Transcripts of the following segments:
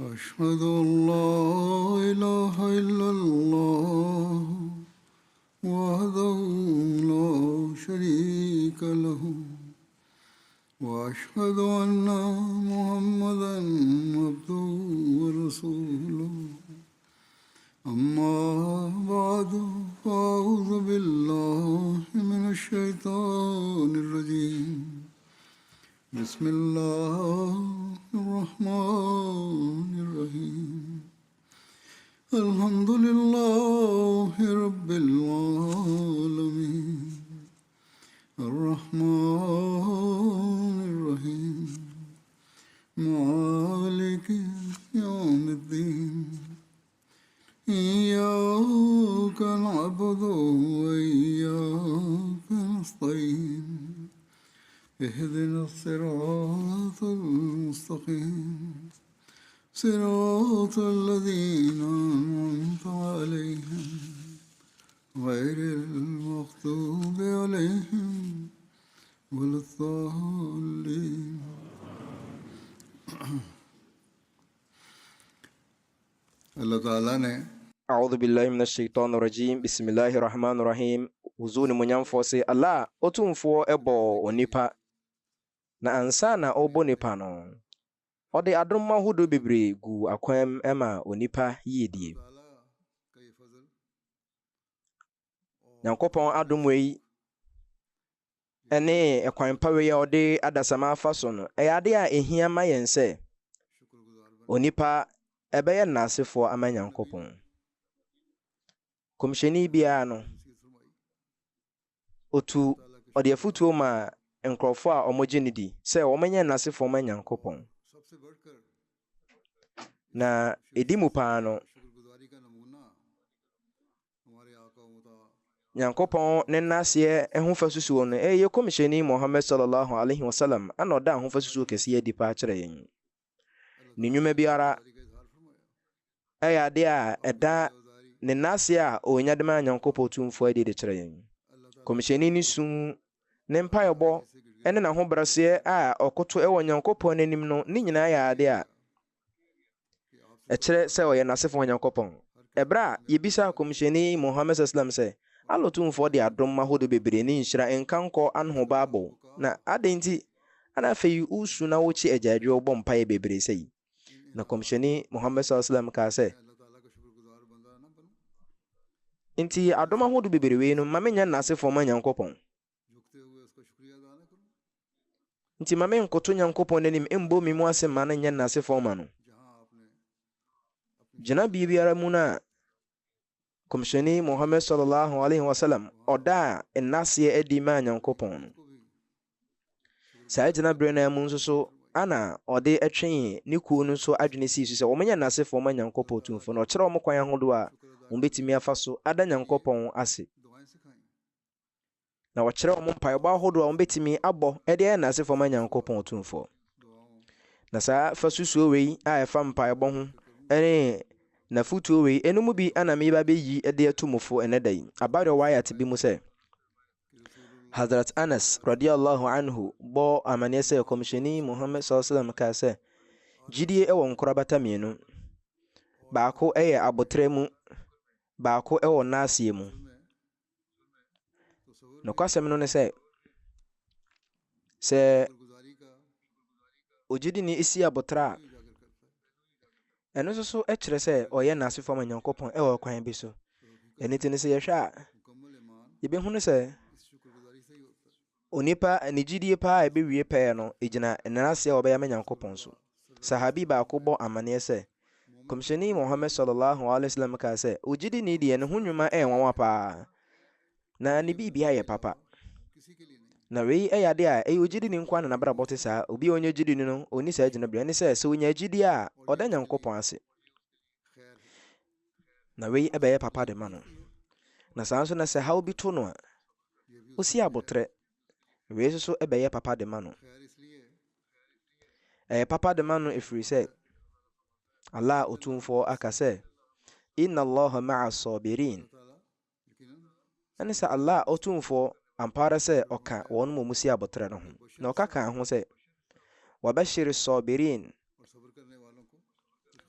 أشهد أن لا إله إلا الله وحده لا شريك له وأشهد أن محمدا عبده ورسوله أما بعد فأعوذ بالله من الشيطان الرجيم بسم الله الرحمن الرحيم الحمد لله رب العالمين الرحمن الرحيم مالك يوم الدين إياك نعبد وإياك نستعين اهدنا الصراط المستقيم صراط الذين أنعمت عليهم غير المغضوب عليهم ولا الضالين Allah Ta'ala ne أعوذ بالله من الشيطان الرجيم بسم الله الرحمن الرحيم وزوني منيامفo se Allah otumfo ebo onipa na ansa na obo nipa no ode adom ahodo bebre gu akwam ema onipa yedie Nyankopɔn adom wei ene ekwan pawe ya ode adasama afa so no eyade a ehia ma yen se onipa ebeye nasefo ama Nyankopɔn komsheni bia no otu ode afutuo ma nkrofo a omoje ne di se omenye nasefo ma Nyankopɔn na edimu pa no Nyankopɔn ne nase ehu fasusuo no ye komsheni Muhammad sallallahu alaihi wasallam ana oda hu fasusuo kese edi pa kire yen ni nwuma biara ayade a eda ne nase a onyadema Nyankopɔn tumfo edi de kire yen komsheni ni sun ne mpayebo ene na ho brase a okoto ewo Nyankopɔn nanim no ni nyina ya ade a ekire se oye nasefo Nyankopɔn ebra yebisa komsheni Muhammad sallallahu alaihi wasallam se alotumfo de adom mahodo bebre ni nhira enkanko anho babo na adenti ana feyi usu na wochi ajadwe obo mpaye bebre sei na komsheni Muhammad sallallahu alaihi wasallam ka se inti adom ahodo bebre we no mamenya nasefo ma Nyankopɔn inti mame nkoto Nyankopɔn nanim embo mimu asema na nya nasefo ma no jina bibiara mu na komsheni Muhammad sallallahu alaihi wasallam oda enase edi ma Nyankopɔn sa jina brena mu nso ana ode etwen ne kuo no so adwene si so se womenya nasefo ma Nyankopɔn tumfo no kire kwan ahodo a wombetimi afa so ada Nyankopɔn ase na wɔkire mpaebɔ ahodo a wombetimi abɔ ede nasefo ma Nyankopɔn tumfo na sa fasusuo wei a efa mpaebɔ ho ene na futuo wei enumu bi ana me ba beyi ede atumfo enedai abare wayat bi mu se Hazrat Anas radiyallahu anhu bo amane se komsheni Muhammad sallallahu alaihi wasallam ka se jidie ewo nkorabata mienu baako eye abotre mu baako ewo nasie mu no kwasem no ne se ojidi ni isi abotra eno so ekire se oye nasefo ma Nyankopɔn ewo kwan bi so eniti ne se yehwa yebe hunu se onipa anigidie pa ebe wie pa no ejina enase obeya ma Nyankopɔn so sahabi ba ko bo amane se komsheni Muhammad sallallahu alaihi wasallam ka se ojidi ni die ne hunwuma enwa pa na ni bibia ye papa na wei eyade a ojidi ni nkwa na bra bote sa obi onye jidi ni no oni sa agina bra ni se onya jidi a oda Nyankopɔn ase na wei ebe ye papa de mano na sanso na se hawo bi to no a osi abotre wei so ebe ye papa de mano papa de mano efiri se Allah otumfo aka se inna Allah ma'a sabirin ane sa Allah otumfo ampara se oka won mo musi abotre no ho na oka kan ho se wabashir sabirin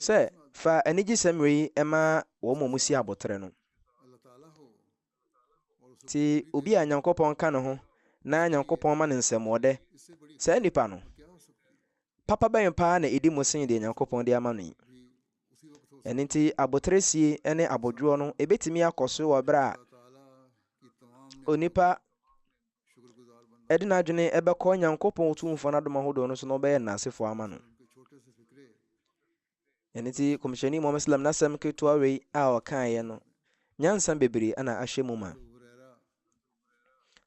sɛ fa anigyesɛm wei ɛma wɔn mu si abɔtere no. Ti obi a Nyankopɔn ka ne ho na Nyankopɔn ma ne nsɛmmɔɔdɛ, saa nipa no papa bɛn paa na ɛdi mu sen deɛ Nyankopɔn de ama no yi. Ɛno nti abɔtresie ne abɔdwoɔ no ɛbɛtumi akɔ so wɔ berɛ a onipa ɛde n'adwene ɛbɛkɔ Nyankopɔn Otumfoɔ n'adom ahodoɔ no so na ɔbɛyɛ nnasefoɔ ama no. Ɛno nti Kɔmhyɛni Muhammad sallam n'asɛm ketewa wei a ɔkaeɛ no, nyansa bebree ana ahyɛ mu ma.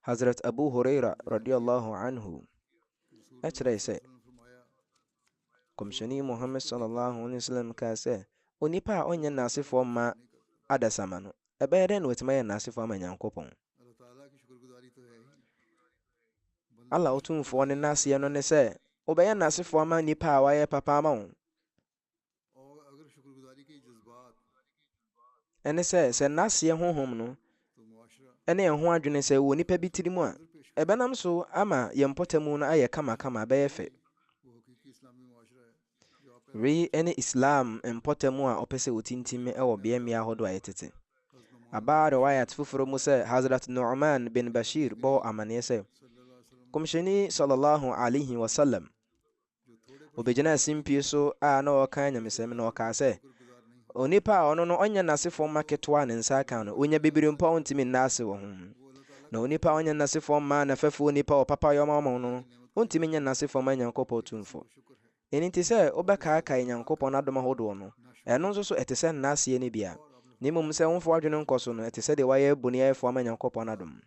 Hazrat Abu Huraira radiyallahu anhu ɛkyerɛ sɛ Kɔmhyɛni Muhammad sallallahu alaihi wasallam kaa sɛ onipa a ɔnyɛ nnasefoɔ ma adasama no ɛbɛyɛ dɛn na watumi ayɛ nnasefoɔ ama Nyankopɔn. Allah Otumfoɔ ne naseɛ no ne sɛ wobɛyɛ nnasefoɔ ama nipa a wayɛ papa ama wo. Ɛne sɛ naseɛ honhom no ɛne ɛho adwene sɛ wɔ nipa bi tiri mu a ɛbɛnam so ama yɛn mpɔtamu no ayɛ kamakama bɛyɛ fɛ. Wei ne Islam mpɔtamu a ɔpɛ sɛ wɔtintim ɛwɔ beammea ahodoɔ a yɛtete. Abaa riwayat foforɔ mu sɛ Hazrat Nu'man bin Bashir bɔ amanneɛ sɛ Kɔmhyɛni sallallahu alaihi wasallam obɛgyina simpie so a na ɔka nyamesɛm na ɔkaa sɛ onipa a ɔno no ɔnyɛ n'asefoɔ ma ketewa ne nsa aka no onya bibiri mpa ɔntumi nna ase wɔ ho. Na onipa a ɔnyɛ n'asefoɔ ma n'afɛfoɔ nipa ɔ papa yɔma ɔma no ɔntumi nyɛ n'asefoɔ ma Nyankopɔn Otumfoɔ. Ɛno nti sɛ wobɛkaakae Nyankopɔn n'adom ahodoɔ no ɛno nso so ɛte sɛ nnaseɛ no bia, na mmom sɛ womfa w'adwene nkɔ so no ɛte sɛ deɛ wayɛ bɔneayɛfoɔ ama Nyankopɔn n'adom.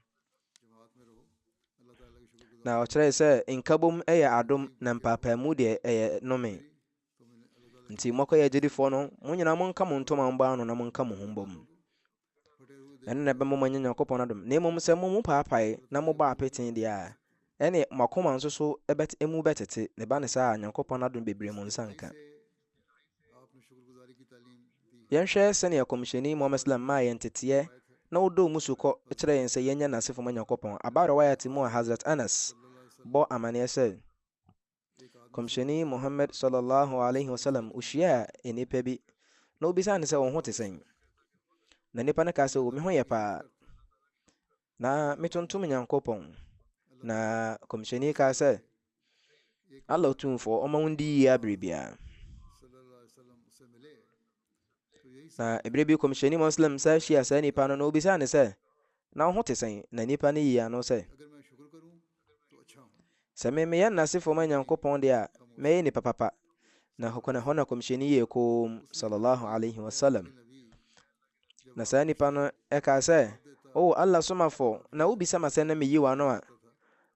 Na ɔkyerɛ sɛ nkabom ɛyɛ adom na mpaapaemu deɛ ɛyɛ nnome. Nti mɔkɔyɛ agyidifoɔ no mo nyinaa monka mo ntoma mbɔ ano na monka mo ho mbom. Ɛno na ɛbɛma mo anya Nyankopɔn n'adom. Na mmom sɛ mo paapae na mobɔ apeten deɛ a ɛne makoma nso so emu bɛtete ne ba ne saa Nyankopɔn n'adom bebree mo nsa nka. Yɛnhwɛ sɛnea Kɔmhyɛni Muhammad sallam maa yɛn teteɛ na wodɔ mu so kɔ kyerɛ yɛn sɛ yɛnyɛ n'asefo ma Nyankopɔn. Abaa riwayat mu a Hazrat Anas bɔ amanneɛ sɛ Kɔmhyɛni Muhammad sallallahu alaihi wasallam uhyia nipa bi na obisa ne sɛ wo ho te sɛn. Na nipa no kaa sɛ me ho yɛ paa na metontom Nyankopɔn. Na Kɔmhyɛni kaa sɛ Allah Otumfoɔ ɔma wo ndi yie abere biara. Na ebere bi Kɔmhyɛni Muhammad sallam sa hyia saa nipa no na obisa ne sɛ na wo ho te sɛn. Na nipa no yie ano sɛ sɛ meyɛ nnasefoɔ ma Nyankopɔn deɛ a mɛyɛ nipa papa. Na hɔ na Kɔmhyɛni yɛ koom sallallahu alaihi wasallam. Na saa nipa no ɛka sɛ Allah somafo na wobisa ma sɛ na meyi w'ano a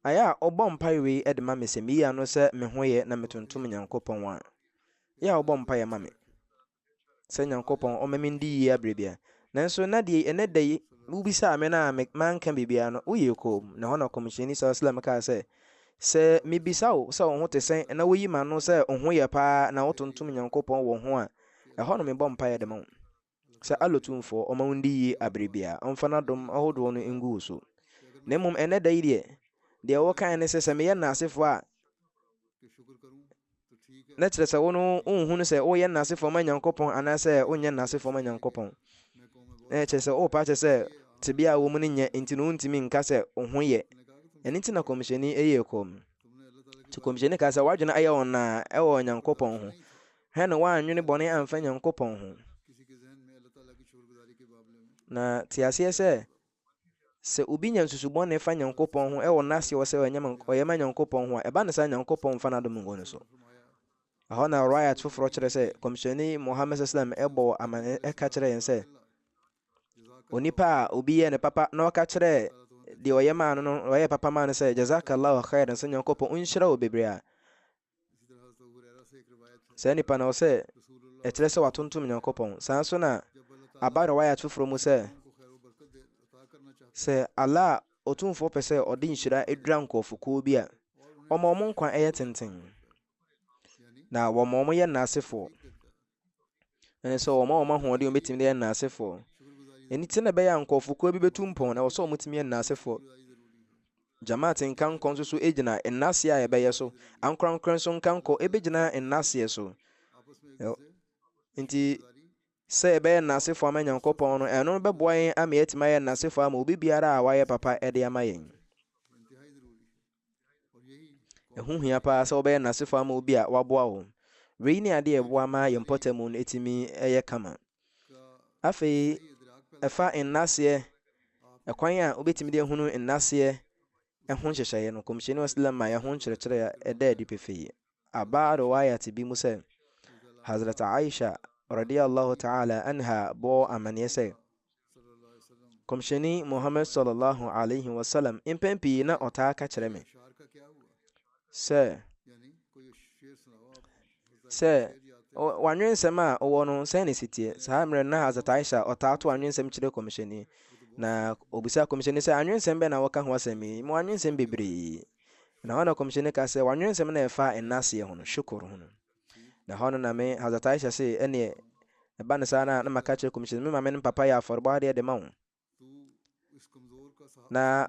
ayɛ a ɔbɔ mpaeɛ wei de ma me sɛ meyi ano sɛ me ho yɛ na metontom Nyankopɔn a yɛ a ɔbɔ mpaeɛ ma me sɛ Nyankopɔn ɔma me ndi yie abere bia. Nanso na deɛ ɛnɛ da yi wobisa me na manka biribiara no woyɛ koom. Na hɔ na Kɔmhyɛni sallallahu alaihi wasallam kaa sɛ mebisa wo sɛ wo ho te sɛn na woyi ma no sɛ wo ho yɛ paa na wotontom Nyankopɔn wɔ ho a ɛhɔ no mebɔ mpaeɛ de ma wo sɛ Allah Otumfoɔ ɔma wo ndi yie abere biara ɔmfa n'adom ahodoɔ no ngu wo so. Na mmom ɛnɛ da yi deɛ wɔkae ne sɛ meyɛ nnaasefoɔ a na kyerɛ sɛ wo no wonhu no sɛ woyɛ nnaasefoɔ ma Nyankopɔn anaasɛ wonyɛ nnaasefoɔ ma Nyankopɔn. Kyerɛ sɛ wopa kyerɛ sɛ tebea a wɔ mu no nyɛ nti no wontumi nka sɛ wo ho yɛ. Ɛno nti na Kɔmhyɛni ɛyɛ kɔm. Nti Kɔmhyɛni kaa sɛ w'adwene ayɛ wo naa ɛwɔ Nyankopɔn ho. Hɛ na woannwene bɔne amfa Nyankopɔn ho. Na te aseɛ sɛ obi nya nsusubɔne fa Nyankopɔn ho ɛwɔ n'aseɛ wɔ sɛ ɔyɛ ma Nyankopɔn ho a ɛba ne saa Nyankopɔn mfa n'adom ngu no so. Ɛhɔ na riwayat foforɔ kyerɛ sɛ Kɔmhyɛni Muhammad sallam ɛbɔ amane ɛka kyerɛ yɛn sɛ onipa a obi yɛ ne papa na ɔka kyerɛ deɛ ɔyɛ maa no ɔyɛ papa maa no sɛ jazakallahu khairan sɛ Nyankopɔn ɔnhyira wo bebree a saa nipa na ɔsɛ ɛkyerɛ sɛ watontom Nyankopɔn. Saa nso na aba riwayat foforɔ mu sɛ Allah Otumfoɔ pɛ sɛ ɔde nhyira ɛdura nkɔɔfokuo bi a ɔma ɔmo nkwa ɛyɛ tenten na wɔma ɔmo yɛ nnaasefoɔ. Ɛne sɛ ɔma ɔmo ahoɔden ɔmɛtumi de yɛ nnaasefoɔ. Ɛno nti na ɛbɛyɛ a nkɔɔfokuo bi bɛtu mpɔn na ɛwɔ sɛ ɔmotumi yɛ nnaasefoɔ. Jamaat nkankɔ nso so ɛgyina nnaseɛ a yɛbɛyɛ so. Ankorankora nso nkankɔ ɛbɛgyina nnaseɛ so. nti sɛ ɛbɛyɛ nnasefoɔ ama Nyankopɔn no ɛno bɛboa yɛn ama yɛatumi ayɛ nnasefoɔ ama obi biara a wayɛ papa de ama yɛn. ɛho hia paa sɛ wobɛyɛ nnasefoɔ ama obi a waboa wo. wei ne adeɛ ɛboa ma yɛn mpɔtamu no ɛtumi ɛyɛ kama. afei ɛfa nnaseɛ, ɛkwan a wobɛtumi de ahunu nnaseɛ ɛho nhyehyɛeɛ no, kɔmhyɛni wa sallam ma yɛho nkyerɛkyerɛ a ɛda adi pefee. aba riwayat bi mu sɛ Hazrat Aisha radiyallahu ta'ala anha bɔ amanneɛ sɛ kɔmhyɛni Muhammad sallallahu alaihi wasallam mpɛn pii na ɔtaa ka kyerɛ me sɛ wanwensɛm a ɔwɔ no sɛn ne sitie. saa mmerɛ na Hazrat Aisha ɔtaa to anwensɛm kyerɛ kɔmhyɛni, na obisa kɔmhyɛni sɛ anwensɛm bɛ na wɔka ho asɛm yi. mu anwensɛm bebree. na hɔ na kɔmhyɛni ka sɛ wanwensɛm na ɛfa nnaseɛ ho no, shukuru ho no. na hɔ no na me Hazrat Aisha sɛ ɛneɛ ɛba ne saa na maka kyerɛ kɔmhyɛni, me maame no papa yɛ afɔrebɔ adeɛ de ma wo, na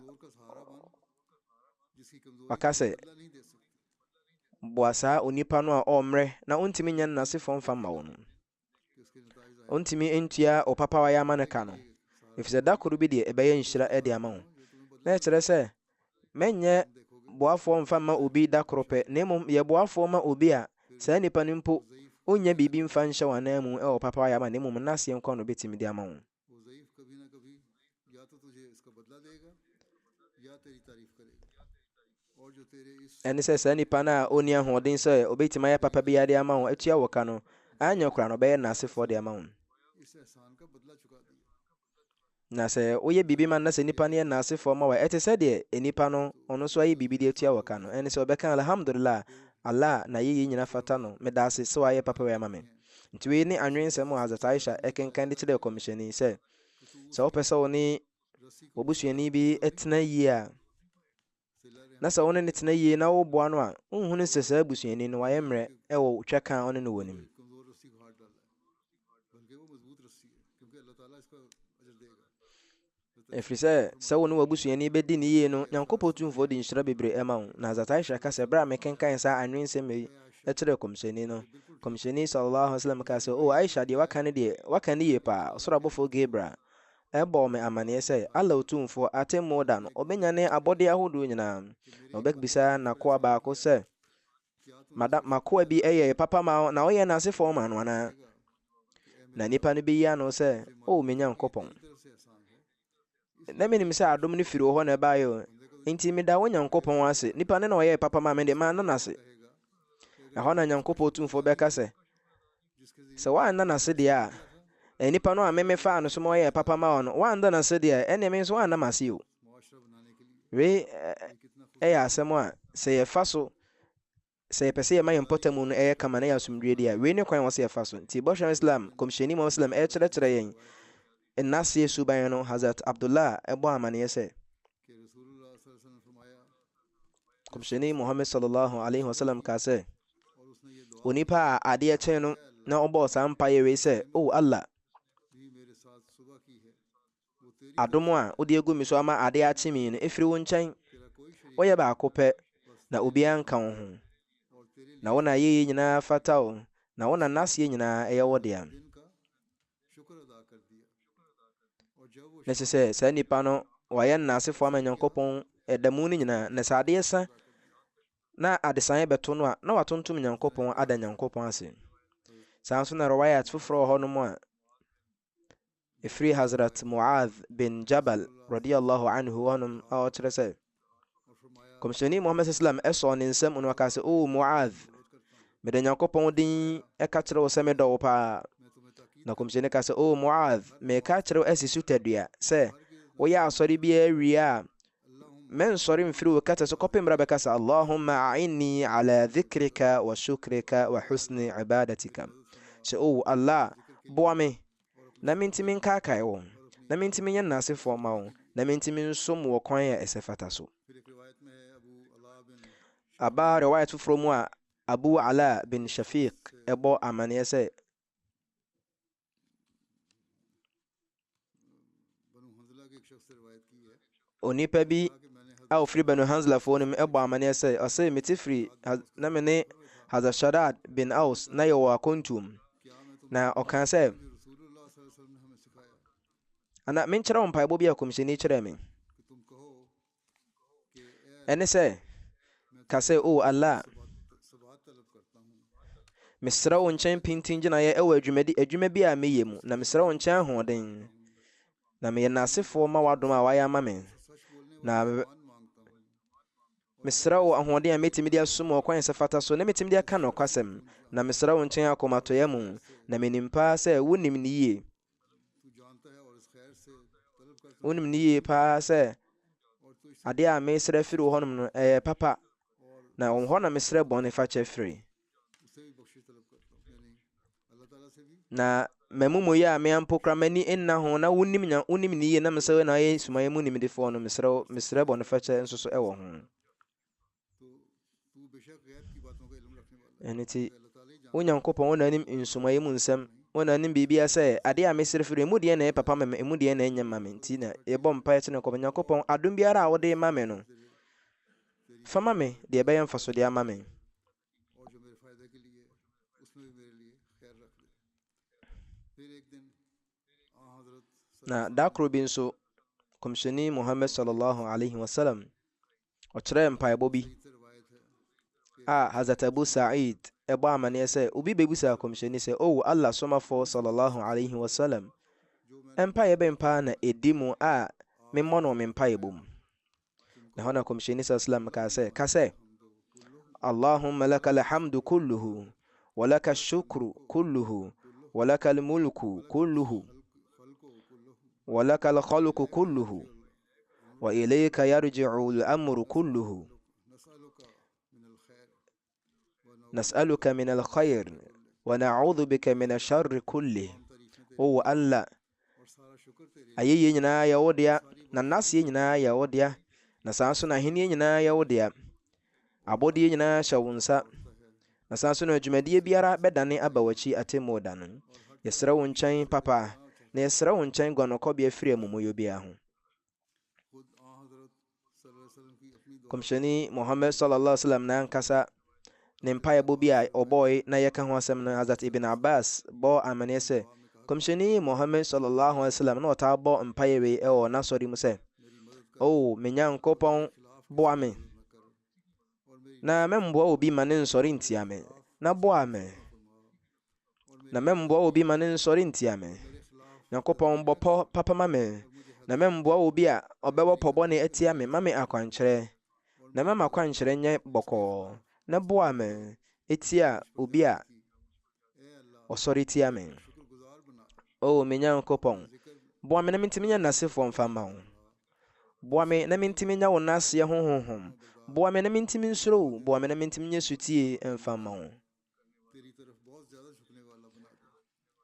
waka sɛ boa saa onipa no a ɔmmerɛ na ɔntumi nyɛ nnasefoɔ mfa mma wo no, ɔntumi ntua ɔpapa wayɛ ama no ka no, ɛfiri sɛ da koro bi deɛ ɛbɛyɛ nhyira de ama wo. na ɛkyerɛ sɛ mɛnyɛ boafoɔ mfa mma obi da koro pɛ, na mmom yɛ boafoɔ ma obi a saa nipa no mpo ɔnyɛ biribi mfa nhyɛ wo anan mu ɛwɔ papa wayɛ ama, na mmom nnaseɛ nkɔ no bɛtumi de ama wo. ɛne sɛ saa nipa no a ɔnni ahoɔden sɛ ɔbɛtumi ayɛ papa bi ade ama wo atua wɔ ka no, anyɛ kora no ɔbɛyɛ nnasefoɔ de ama wo. na sɛ woyɛ biribi ma na sɛ nipa no yɛ nnasefoɔ ma wo, ɛte sɛ deɛ nipa no ɔno nso ayɛ biribi de atua wɔ ka no, ɛne sɛ ɔbɛka alhamdulillah, Allah na yɛyɛ nyina fata no, meda ase sɛ wayɛ papa wɔ ama me. nti wei ne anwensɛm a Hazrat Aisha ɛkenkan de kyerɛ kɔmhyɛni sɛ wopɛ sɛ wo ne wɔbusuani bi tena yie a, na sɛ wo ne tena yie na woboa no a, wonhunu sɛ saa busuani no wayɛ mmerɛ ɛwɔ twɛ ka ɔne no wɔ nim. ɛfiri sɛ wo ne wabusuani bɛdi ne yie no, Nyankopɔn tumfoɔ de nhyira bebree ɛma wo. na Hazrat Aisha ka sɛ berɛ a mekenkan saa anwensɛm yi ɛkyerɛ kɔmhyɛni no, kɔmhyɛni sallallahu alaihi wasallam ka sɛ Aisha deɛ waka ne yie paa. ɔsoro abɔfoɔ Gabriel ɛbɔ me amanneɛ sɛ Allah otumfoɔ atemmu da no ɔbɛnya ne abɔdeɛ ahodoɔ nyinaa, na ɔbɛbisa n'akoa baako sɛ makoa bi ɛyɛ papa ma na ɔyɛ n'asefoɔ ma no anaa. na nipa no bɛyi ano sɛ me Nyankopɔn, na menim sɛ adom no firi wɔ hɔ na ɛbaeɛ o, nti meda wo Nyankopɔn ase, nipa no na ɔyɛ papa ma me de ma no ase. na hɔ na Nyankopɔn otumfoɔ bɛka sɛ woanna n'ase deɛ a, nipa no a meme faa no so ma ɔyɛ papa ma no, wanda n'ase deɛ ɛne me nso wanna m'ase o. wei ɛyɛ asɛm a sɛ yɛfa so, sɛ yɛpɛ sɛ yɛma yɛn mpɔtamu no ɛyɛ kama na yɛ asomdwie deɛ a, wei ne kwan wɔ sɛ yɛfa so. nti bɔhyɛ Islam kɔmhyɛni Muhammad Islam ɛkyerɛkyerɛ yɛn nnaseɛ suban no. Hazrat Abdullah ɛbɔ amanneɛ sɛ kɔmhyɛni Muhammad sallallahu alaihi wasallam ka sɛ onipa a adeɛ kyɛn no na ɔbɔɔ saa mpaeɛ wei sɛ Allah, adom a wode agu me so ama adeɛ akye me no ɛfiri wo nkyɛn, woyɛ baako pɛ na obiara nka wo ho, na wo na yɛyɛ nyinaa fata wo, na wo na nnaseɛ nyinaa ɛyɛ wo dea. na kyerɛ sɛ saa nnipa no wayɛ nnasefoɔ ama Nyankopɔn ɛda mu no nyinaa, na sɛ adeɛ sa na adesaeɛ bɛto no a, na watontom Nyankopɔn ada Nyankopɔn ase. saa nso na rawayat foforɔ wɔ hɔ no mu a ɛfiri Hazrat Mu'adh bin Jabal radiyallahu anhu hɔnom a ɔkyerɛ sɛ kɔmhyɛni Muhammad sallam ɛsɔɔ ne nsɛm no aka sɛ Mu'adh, mede Nyankopɔn din ɛka kyerɛ wo sɛ medɔ wo paa. na kɔmhyɛni ka sɛ Mu'adh, meka kyerɛ wo asi so tadua sɛ woyɛ asɔre biara wie a mensɔre mfiri wo kata so kɔpem bra bɛka sɛ Allahumma a'inni ala dhikrika wa shukrika wa husni ibadatika. sɛ Allah, boa me na mentimi nkaakae wo, na mentimi nyɛ nnasefoɔ ma wo, na mentimi nsom wɔ kwan a ɛsɛ fata so. aba riwayat foforɔ mu a Abu Ala bin Shafiq ɛbɔ amanneɛ sɛ onipa bi a ofiri Banu Hanzlafoɔ no mu ɛbɔ amanneɛ sɛ ɔsɛ mete firi na me ne Hazrat Shaddad bin Aus na yɛwɔ akɔntuom, na ɔka sɛ ana menkyerɛ wo mpaebɔ bi a kɔmhyɛni kyerɛɛ me ɛne sɛ ka sɛ o Allah mesrɛ wo nkyɛn pintin gyinaeɛ ɛwɔ adwuma bi a meyɛ mu na mesrɛ wo nkyɛn ahoɔden na meyɛ n'asefoɔ ma w'adom a wayɛ ama me na mesrɛ wo ahoɔden a metimi de asom wɔ kwan sɛ fata so na metimi de aka nokwasɛm na mesrɛ wo nkyɛn akɔmatɔeɛ mu na menim paa sɛ wonim ne yie paa sɛ adeɛ a mesrɛ firi wo hɔnom no ɛyɛ papa na wo hɔ na mesrɛ bɔne fakyɛ firi na mamumuyi a meampo kora m'ani nna ho na wonim ne yie na mesɛ na ɔyɛ sumayɛ mu nimdefoɔ no mesrɛ bɔne fakyɛ nso so ɛwɔ ho ɛno nti wo Nyankopɔn wo na anim nsumayɛ mu nsɛm wo na anim biribia sɛ adeɛ a mesrɛ firi mu deɛ na ɛyɛ papa ma me mu deɛ na ɛnyɛ ma me nti na yɛbɔ mpaeɛ kyerɛ Nyankopɔn Nyankopɔn adom biara a wode ma me no fa ma me deɛ ɛbɛyɛ mfasodeɛ ama me na da koro bi nso kɔmhyɛni Muhammad sallallahu alaihi wasallam ɔkyerɛ mpaebɔ bi a Hazrat Abu Sa'id ɛbɔ amanneɛ sɛ obi bɛbusa kɔmhyɛni sɛ o Allah somafoɔ sallallahu alaihi wasallam ɛmpaeɛ bɛmpaa na ɛdi mu a memmɔ no me mpaeɛbɔ mu na hɔ na kɔmhyɛni sallam ka sɛ Allahumma laka alhamdu kulluhu wa laka shukru kulluhu wa laka almulku kulluhu wa laka alkhalqu kulluhu wa ilayka yarji'u al-amru kulluhu نسألك من الخير ونعوذ بك من الشر كله o Allah ayɛyɛ nyinaa yɛ wo dea na naseɛ nyinaa yɛ wo dea na saa nso na ahenneɛ nyinaa yɛ wo dea abɔdeɛ nyinaa hyɛ wo nsa na saa nso na adwumadeɛ biara bɛdane aba w'akyi atemmuo da no yɛsrɛ wo nkyɛn papa na yɛsrɛ wo nkyɛn guanɔkɔbea firi amumuyɛ biara ho kɔmhyɛni Muhammad sallallahu alaihi wasallam na ankasa ne mpaeɛbɔ bi a ɔbɔe na yɛka ho asɛm no Hazrat Ibn Abbas bɔ amanneɛ sɛ kɔmhyɛni Muhammad sallallahu alaihi wasallam na ɔtaa bɔ mpaeɛ wei ɛwɔ n'asɔre mu sɛ o me Nyankopɔn boa me na memboa obi ma ne nsɔre ntia me na boa me na memboa obi ma ne nsɔre ntia me Nyankopɔn bɔ papa ma me na memboa obi a ɔbɛbɔ pɔ bɔne atia me ma me akwankyerɛ na mama akwankyerɛ nyɛ bɔkɔɔ na boa me etia obi a ɔsɔre tia me o me Nyankopɔn boa me na mentimi nya n'asefoɔ mfa ma wo boa me na mentimi nya wo n'aseɛ ho honhom boa me na mentimi nsuro wo boa me na mentimi nya sutie mfa ma wo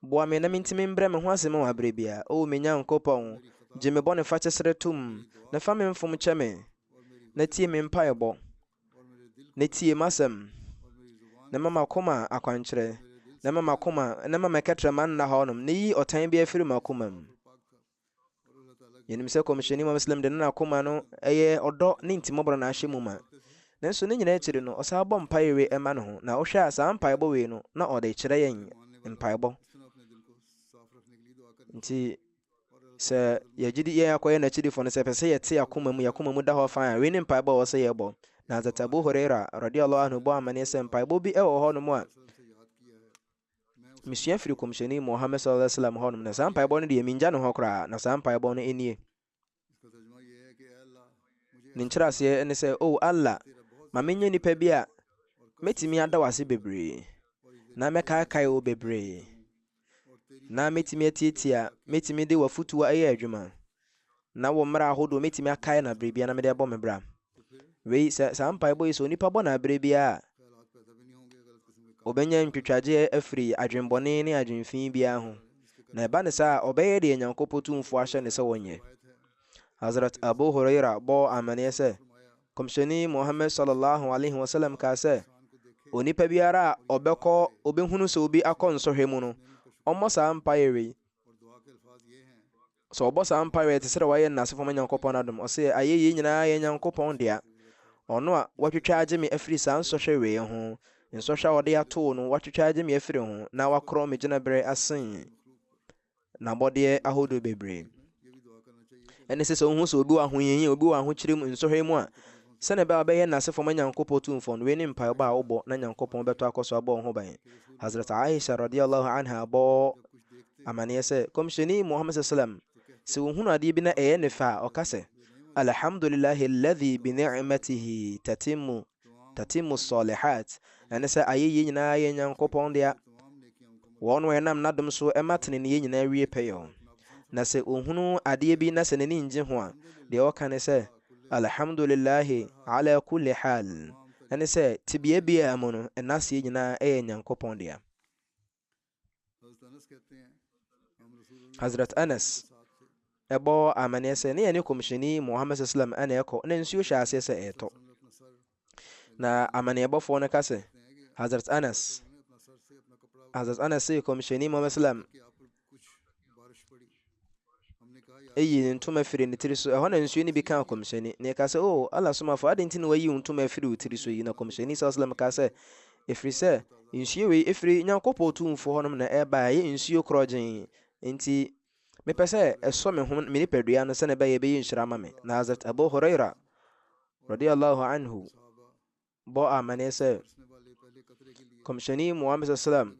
boa me na mentimi mbrɛ me ho asɛm wɔ aberɛ bia o me Nyankopɔn gye me bɔne fakyɛ srɛ tom na fa me mfom kyɛ me na tie me mpaebɔ na tie m'asɛm na mama koma akwankyerɛ na mama kɛtrɛ ma nna hɔnom na yi ɔtan bi afiri m'akoma mu yɛnim sɛ kɔmhyɛni Muhammad sallam de ne n'akoma no ɛyɛ ɔdɔ ne ntimɔborɔ na ahyɛ mu ma nanso ne nyinaa akyiri no ɔsaa bɔ mpaeɛ wei ɛma ne ho na wohwɛ a saa mpaeɛbɔ wei no na ɔde kyerɛ yɛn mpaeɛbɔ nti sɛ yɛn akɔyɛ n'akyidifoɔ no sɛ ɛpɛ sɛ yɛte yɛakoma mu da hɔ fa a wei ne mpaeɛbɔ a wɔ sɛ yɛbɔ na Hazrat Abu Huraira radiyallahu anhu bɔ amanneɛ sɛ mpaeɛbɔ bi ɛwɔ hɔ nom a mesua firi kɔmhyɛni Muhammad sallallahu alaihi wasallam hɔnom na saa mpaeɛbɔ no deɛ mengya ne hɔ koraa na saa mpaeɛbɔ no ɛnie ne nkyerɛaseɛ ne sɛ o Allah ma menyɛ nnipa bi a mɛtumi ada w'ase bebree na mɛkaekae wo bebree na mɛtumi atiatia mɛtumi de w'afotuo ɛyɛ adwuma na wɔ mmerɛ ahodoɔ mɛtumi akae na berɛ bia na mede abɔ me bra wei saa mpaebɔ yi sɛ onipa bɔ na aberɛ biara ɔbɛnya ntwitwagyeɛ afiri adwenbɔne ne adwenfii biara ho na ɛba ne saa ɔbɛyɛ deɛ Nyankopɔn tumfoɔ ahyɛ ne sɛ wɔnyɛ Hazrat Abu Huraira bɔ amanneɛ sɛ kɔmhyɛni Muhammad sallallahu alaihi wasallam kaa sɛ onipa biara a ɔbɛhunu sɛ obi akɔ nsɔhwɛ mu no ɔmmɔ saa mpaeɛ wei sɛ ɔbɔ saa mpaeɛ wei te sɛ wɔayɛ nnasefo ma Nyankopɔn adom ɔsɛ ayɛyie nyinaa yɛ Nyankopɔn dea ɔno a watwitwa agye me afiri saa nsɔhwɛ wei ho nsɔhwɛ a wɔde ato no watwitwa agye me afiri ho na wakorɔ me gyina berɛ asen n'abɔdeɛ ahodoɔ bebree. ɛne sɛ wohu sɛ obi wɔ ahoyɛyi obi wɔ ahokyere mu nsɔhwɛ mu a sɛne bɛ bɛyɛ n'asefo ma Nyankopɔn tumfo no wei ne mpaebɔ a wobɔ na Nyankopɔn bɛtɔ akɔ so abɔ ho ban. Hazrat Aisha radiyallahu anha bɔ amanneɛ sɛ kɔmhyɛni Muhammad sallam sɛ wohunu adeɛ bi na ɛyɛ ne fɛ a ɔka sɛ alhamdulillahi alladhi bi ni'matihi tatimmu salihat. ɛne sɛ ayɛyie nyinaa yɛ Nyankopɔn dea, wɔn wɔ ɛnam n'adom so ɛma tenenee nyinaa wie pɛyɛ ho. na sɛ ohunu adeɛ bi na sɛ n'ani ngye ho a deɛ ɔka ne sɛ alhamdulillahi ala kulli hal. ɛne sɛ tibea biara mu no ɛnaseɛ nyinaa ɛyɛ Nyankopɔn dea. Hazrat Anas ɛbɔ amanneɛ sɛ ne yɛne kɔmhyɛni Muhammad sallam ɛna ɛkɔ na nsuo hyɛ aseɛ sɛ ɛɛtɔ. na amanneɛbɔfoɔ no ka sɛ Hazrat Anas sɛ kɔmhyɛni Muhammad sallam ɛyi ntoma firi ne tiri so. ɛhɔ na nsuo no bi kaa kɔmhyɛni na yɛka sɛ Allah somafo ade nti na wayi ntoma firi wo tiri so yi. na kɔmhyɛni sallam ka sɛ ɛfiri sɛ nsuo wei ɛfiri Nyankopɔn tumfo hɔnom na ɛba ɛyɛ nsuo korɔgyen nti mepɛ sɛ ɛsɔ me ho me nipadua no sɛne ɛbɛyɛ ɛbɛyɛ nhyira ma me. na Hazrat Abu Huraira radiyallahu anhu bɔ amanneɛ sɛ kɔmhyɛni Muhammad sallam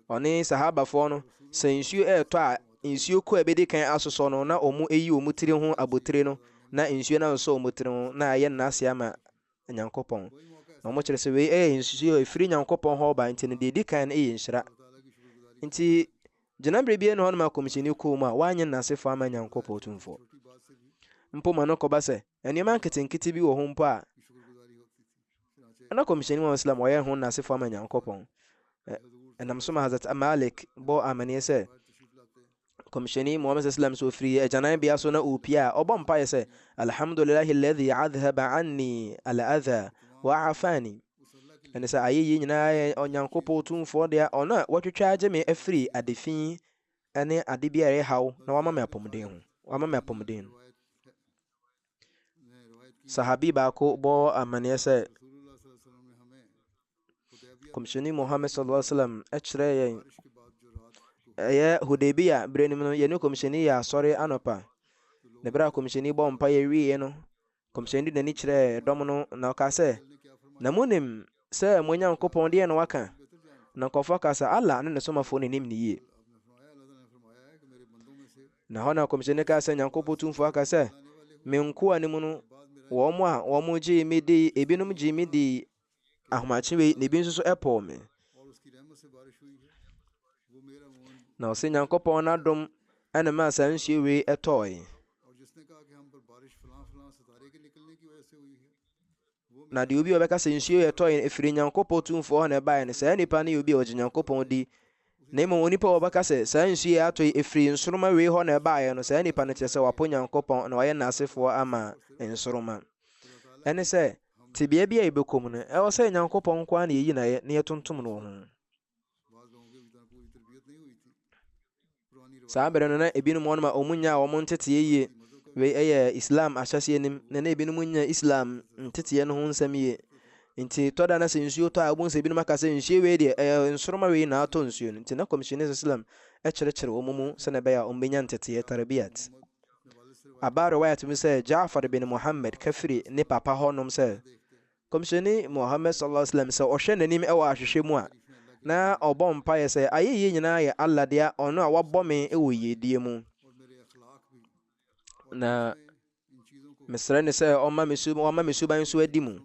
ɔne sahabafoɔ no sɛ nsuo ɛɛtɔ a nsuo kɔ a ɛbɛdi kan asosɔ no na ɔmo ɛyi ɔmo tiri ho abotire no na nsuo no nsɔ ɔmo tiri ho na ɛyɛ nnaase ama Nyankopɔn. na ɔmo kyerɛ sɛ wei ɛyɛ nsuo a ɛfiri Nyankopɔn hɔ ba nti no deɛ ɛdi kan no ɛyɛ nhyira. nti gyinabere bia ne hɔ no ma kɔmhyɛni kɔɔ mu a wanyɛ n'asefo ama Nyankopɔn tumfoɔ. mpo ma no kɔba sɛ nneɛma nketenkete bi wɔ ho mpo a na kɔmhyɛni Muhammad sallam ɔyɛ ho n'asefo ama Nyankopɔn. ɛnam so ma Hazrat Malik bɔ amanneɛ sɛ kɔmhyɛni Muhammad sallam sɛ ɔfiri agyanan bea so na ɔpie a ɔbɔ mpaeɛ sɛ alhamdulillahi alladhi adhhaba anni al-adha wa afani. ɛne sɛ ayɛyie nyinaa yɛ Onyankopɔn tumfoɔ deɛ ɔno a watwitwa agye me afiri adefi ne ade bi a ɛyɛ haw na wama me apɔmuden. sahabi baako bɔ amanneɛ sɛ kɔmhyɛni Muhammad sallallahu alaihi wasallam ɛkyerɛ yɛn ɛyɛ Hudaybiyah berɛ nim no yɛne kɔmhyɛni yɛ asɔre anɔpa. na berɛ a kɔmhyɛni bɔ mpaeɛ wieɛ no kɔmhyɛni de n'ani kyerɛɛ dɔm no na ɔka sɛ na monim sɛ mo Nyankopɔn deɛ na waka. na nkɔfoɔ ka sɛ Allah ne ne somafoɔ no nim ne yie. na hɔ na kɔmhyɛni ka sɛ Nyankopɔn tumfoɔ aka sɛ me nkoa ne mu no wɔn gyee me di ebinom gyee me di ahomakye wei na ebi nso so ɛpɔɔ me. na ɔsɛ Nyankopɔn n'adom ɛna maa saa nsuo wei ɛtɔɔe. na deɛ obi a ɔbɛka sɛ nsuo yɛ tɔe ɛfiri Nyankopɔn tumfoɔ hɔ na ɛbaeɛ no saa nnipa no yɛ obi a ɔgye Nyankopɔn di. na mmom onipa a ɔbɛka sɛ saa nsuo yɛ atɔe ɛfiri nsoroma wei hɔ na ɛbaeɛ no saa nnipa no kyerɛ sɛ wapo Nyankopɔn na wayɛ n'asefoɔ ama nsoroma. ɛne sɛ tebea bi a yɛbɛkɔ mu no ɛwɔ sɛ Nyankopɔn nko ara na yɛyi na yɛtontom no wɔ ho. saa berɛ no na ebinom hɔ no ma ɔmo nya a ɔmo nteteyɛ yie wei ɛyɛ Islam ahyɛseɛ nim na ebinom nya Islam nteteyɛ no ho nsɛm yie. nti tɔda na sɛ nsuo tɔ a ɔmo sɛ ebinom aka sɛ nsuo wei deɛ ɛyɛ nsoroma wei na atɔ nsuo no. nti na kɔmhyɛni Islam ɛkyerɛkyerɛ wɔn mu sɛnɛ ɛbɛyɛ a ɔmo bɛnya nteteyɛ tarbiyat. aba riwayat mu sɛ Ja'far bin Muhammad kafiri ne papa hɔnom sɛ kɔmhyɛni Muhammad sallallahu alaihi wasallam sɛ ɔhwɛ n'anim ɛwɔ ahwehwɛ mu a na ɔbɔ mpaeɛ sɛ ayɛyie nyinaa yɛ Allah deɛ ɔno a wabɔ me ɛwɔ yiedie mu. na mesrɛ ne sɛ ɔma me suban so adi mu.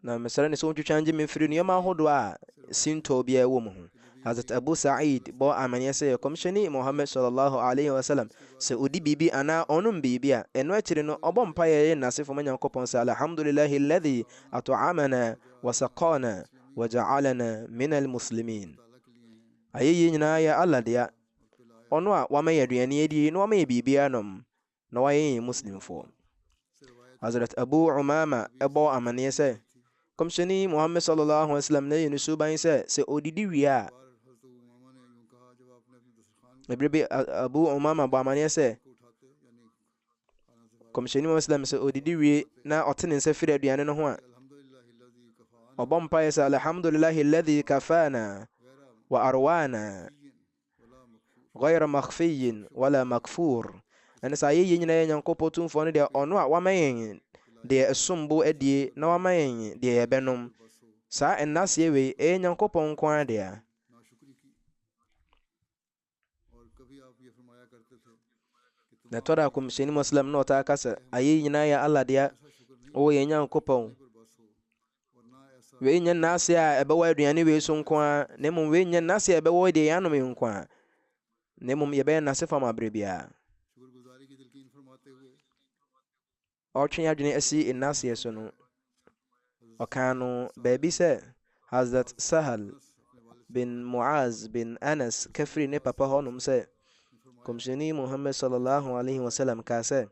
na mesrɛ ne sɛ ɔntwitwa ngye me mfiri nneɛma ahodoɔ a sintɔ biara wɔ mu ho. Hazrat Abu Sa'id bɔ amanneɛ sɛ kɔmhyɛni Muhammad sallallahu alaihi wasallam sɛ ɔdi biribi anaa ɔnom biribi a ɛno akyiri no ɔbɔ mpaeɛ yɛ n'asefo ma Nyankopɔn sɛ alhamdulillahi alladhi at'amana wa saqana wa ja'alana min almuslimin. ayɛyie nyinaa yɛ Allah dea, ɔno a wama yɛ aduane adi na wama yɛ biribiara nom na wayɛ yɛn muslimfoɔ. Hazrat Abu Umama ɛbɔ amanneɛ sɛ kɔmhyɛni Muhammad sallallahu alaihi wasallam na yɛ ne suban sɛ ɔdidi wie a ɛberɛ Abu Umama bɔ amanneɛ sɛ kɔmhyɛni Muhammad sallam sɛ ɔdidi wie na ɔte ne nsa firi aduane no ho a ɔbɔ mpaeɛ sɛ alhamdulillahi alladhi kafana wa arwana ghayra makhfiyin wala makfur. ɛne sɛ ayɛyie nyinaa yɛ nyankopɔn tumfoɔ no deɛ ɔno a wama yɛn deɛ ɛsombo adie na wama yɛn deɛ yɛbɛnom. saa ɛnnaseɛ wei ɛyɛ nyankopɔn nko ara dea. na tɔda kɔmhyɛni muslim na ɔtaa ka sɛ ayɛyie nyinaa yɛ Allah dea, ɔwɔ yɛn nyankopɔn. wei nyɛ nnaase a ɛbɛwɔ aduane wei so nko ara, na mmom wei nyɛ nnaase a ɛbɛwɔ deɛ yɛanom yi nko ara, na mmom yɛbɛyɛ nnase fam aberɛ biara. ɔtwe adwene asi nnaseɛ so no, ɔkaa no baabi sɛ Hazrat Sahal bin Muaz bin Anas kafiri ne papa hɔnom sɛ kɔmhyɛni Muhammad sallallahu alaihi wasallam kaa sɛ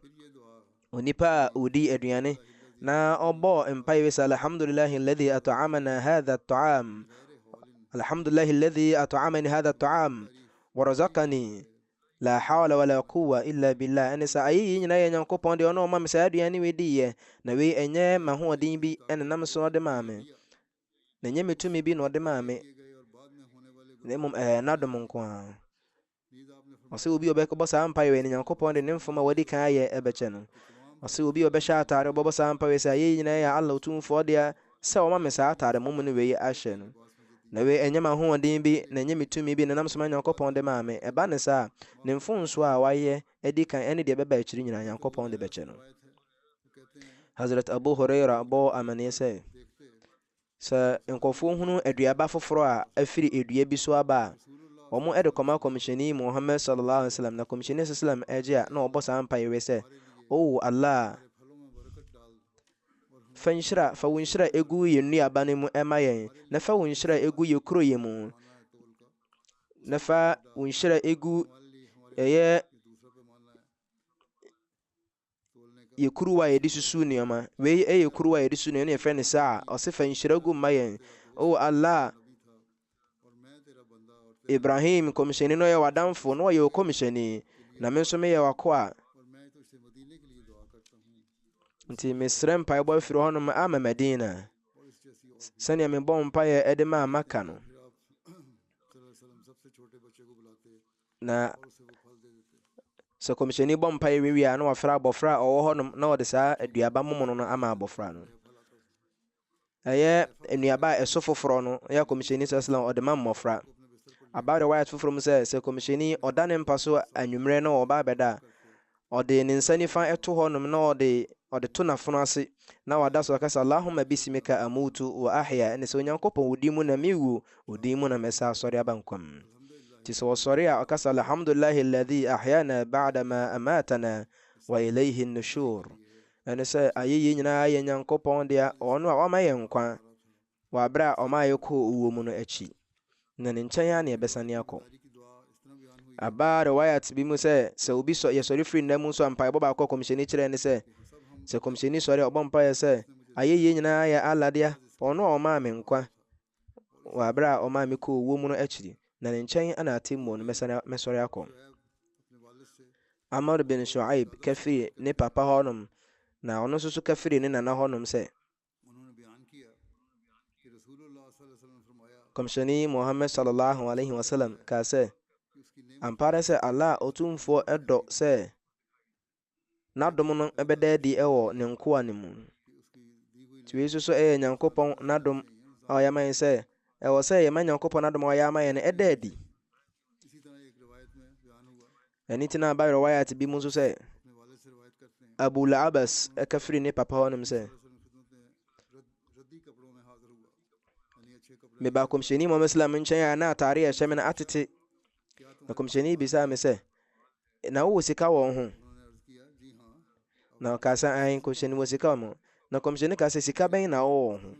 onipa a ɔdi aduane na ɔbɔ mpaeɛ sɛ alhamdulillahi alladhi at'amana hadha at'am, alhamdulillahi alladhi at'amani hadha at'am wa razaqani la hawla wala quwwa illa billah. ɛne sɛ ayɛyie nyinaa yɛ nyankopɔn deɛ ɔno ɔma me saa aduane wei diiɛ, na wei ɛnyɛ m'ahoɔden bi ɛne nam so ɔde maa me, na ɛnyɛ me tumi bi na ɔde maa me, na mmom ɛyɛ n'adom nko ara. ɔsɛ obi a ɔbɛbɔ saa mpaeɛ wei ne nyankopɔn de ne mfom a wadi kan ayɛ ɛbɛkyɛ no. ɔsɛ obi a ɔbɛhyɛ atare ɔbɛbɔ saa mpaeɛ sɛ ayɛyie nyinaa yɛ Allah tumfoɔ deɛ sɛ ɔma me saa atare mom no wei ahyɛ no, na wei ɛnyɛ m'ahoɔden bi na ɛnyɛ me tumi bi na nam so ma nyankopɔn de maa me. ɛba ne saa ne mfomsoɔ a wayɛ adi kan ɛne deɛ ɛbɛba akyiri nyinaa nyankopɔn de bɛkyɛ no. Hazrat Abu Huraira bɔ amanneɛ sɛ nkɔfoɔ hunu aduaba foforɔ a afiri edua bi so aba a wɔn ɛde kɔma kɔmhyɛni Muhammad sallallahu alaihi wasallam, na kɔmhyɛni sallam ɛgye a na ɔbɔ saa mpaeɛ wei sɛ o Allah, fa wo nhyira egu yɛn nnuaba no mu ɛma yɛn, na fa wo nhyira egu yɛ kuro yɛ mu, na fa wo nhyira egu ɛyɛ yɛ kuruwa a yɛde susu nneɛma. wei ɛyɛ kuruwa a yɛde susu nneɛma ne yɛfrɛ ne saa. ɔse fa nhyira gu ma yɛn. o Allah, Ibrahim kɔmhyɛni no ɔyɛ w'adamfo na ɔyɛ wo kɔmhyɛni, na me nso meyɛ w'akoa, nti mesrɛ mpaebɔ afiri hɔnom ama Madina sɛnea mebɔ mpaeɛ ɛde maa Maka no. na sɛ kɔmhyɛni bɔ mpaeɛ wie a na wafrɛ abɔfra a ɔwɔ hɔnom na ɔde saa aduaba momono no ama abɔfra no. ɛyɛ nnuaba a ɛso foforɔ no ɛyɛ kɔmhyɛni sallam ɔde ma mmɔfra. about the white foforɔ mu sɛ kɔmhyɛni ɔda ne mpa so anwummerɛ na ɔba abɛda a ɔde ne nsa nifa ɛto hɔnom na ɔde to n'afono ase na wada so aka sɛ Allahumma bismika amutu wa ahya. ɛne sɛ Onyankopɔn wo din mu na mewu, wo din mu na mɛsa asɔre aba nkwam. nti sɛ wɔsɔre a ɔka sɛ alhamdulillahi alladhi ahyana ba'da ma amatana wa ilayhi nushur. ɛne sɛ ayɛyie nyinaa yɛ Nyankopɔn deɛ ɔno a wama yɛn nkwa wɔ aberɛ a ɔma yɛkɔ owuo mu no akyi, na ne nkyɛn a ne yɛbɛsane akɔ. aba riwayat bi mu sɛ obi yɛsɔre firi nna mu nso a mpaebɔ baakɔ kɔmhyɛni kyerɛ ne sɛ kɔmhyɛni sɔre a ɔbɔ mpaeɛ sɛ ayɛyie nyinaa yɛ Allah dea, ɔno a ɔmaa me nkwa wɔ aberɛ a ɔmaa me kɔ owuo mu no akyiri, na ne nkyɛn ana atemmuo no mɛsɔre akɔ. Amr bin Shu'aib kafiri ne papa hɔnom, na ɔno nso so kafiri ne nana hɔnom sɛ kɔmhyɛni Muhammad sallallahu alaihi wasallam kaa sɛ ampara sɛ Allah ɔtumfoɔ ɛdɔ sɛ n'adom no ɛbɛda adi ɛwɔ ne nkoa no mu. nti wei nso so ɛyɛ Nyankopɔn n'adom a ɔyɛ ama yɛn sɛ ɛwɔ sɛ yɛma Nyankopɔn n'adom a ɔyɛ ama yɛn no ɛda adi. ɛno nti na aba riwayat bi mu nso sɛ Abu La'abas ɛkafiri ne papa hɔnom sɛ meba kɔmhyɛni Muhammad sallam nkyɛn a na atare a ɛhyɛ me no atete, na kɔmhyɛni bisaa me sɛ na wowɔ sika wɔ ho? na ɔka sɛ ae kɔmhyɛni wɔ sika wɔ mo. na kɔmhyɛni ka sɛ sika bɛn na wowɔ ho?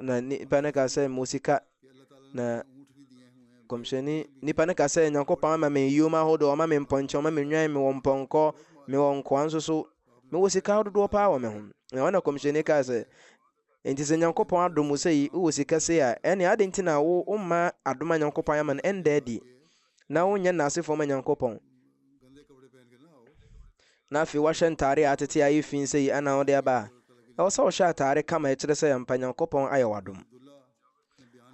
na nipa no ka sɛ mo sika. na kɔmhyɛni nipa no ka sɛ Nyankopɔn ama me yiom ahodoɔ, ɔma me mpɔnkyɛn, ɔma me nnwan, mewɔ mpɔnkɔ, mewɔ nkoa nso so, mewɔ sika dodoɔ paa wɔ me ho. na ɔna kɔmhyɛni ka sɛ enti sɛ Nyankopɔn adom wo sɛ yi wowɔ sika sei a ɛne ade nti na womma adom a Nyankopɔn ama no ɛnda adi na wonyɛ nnasefoɔ ma Nyankopɔn, na afei wahyɛ ntare a atete a ayɛ fi sɛ yi ana wode aba a ɛwɔ sɛ wɔhyɛ atare kama ɛkyerɛ sɛ yɛmpa Nyankopɔn ayɛ wadom.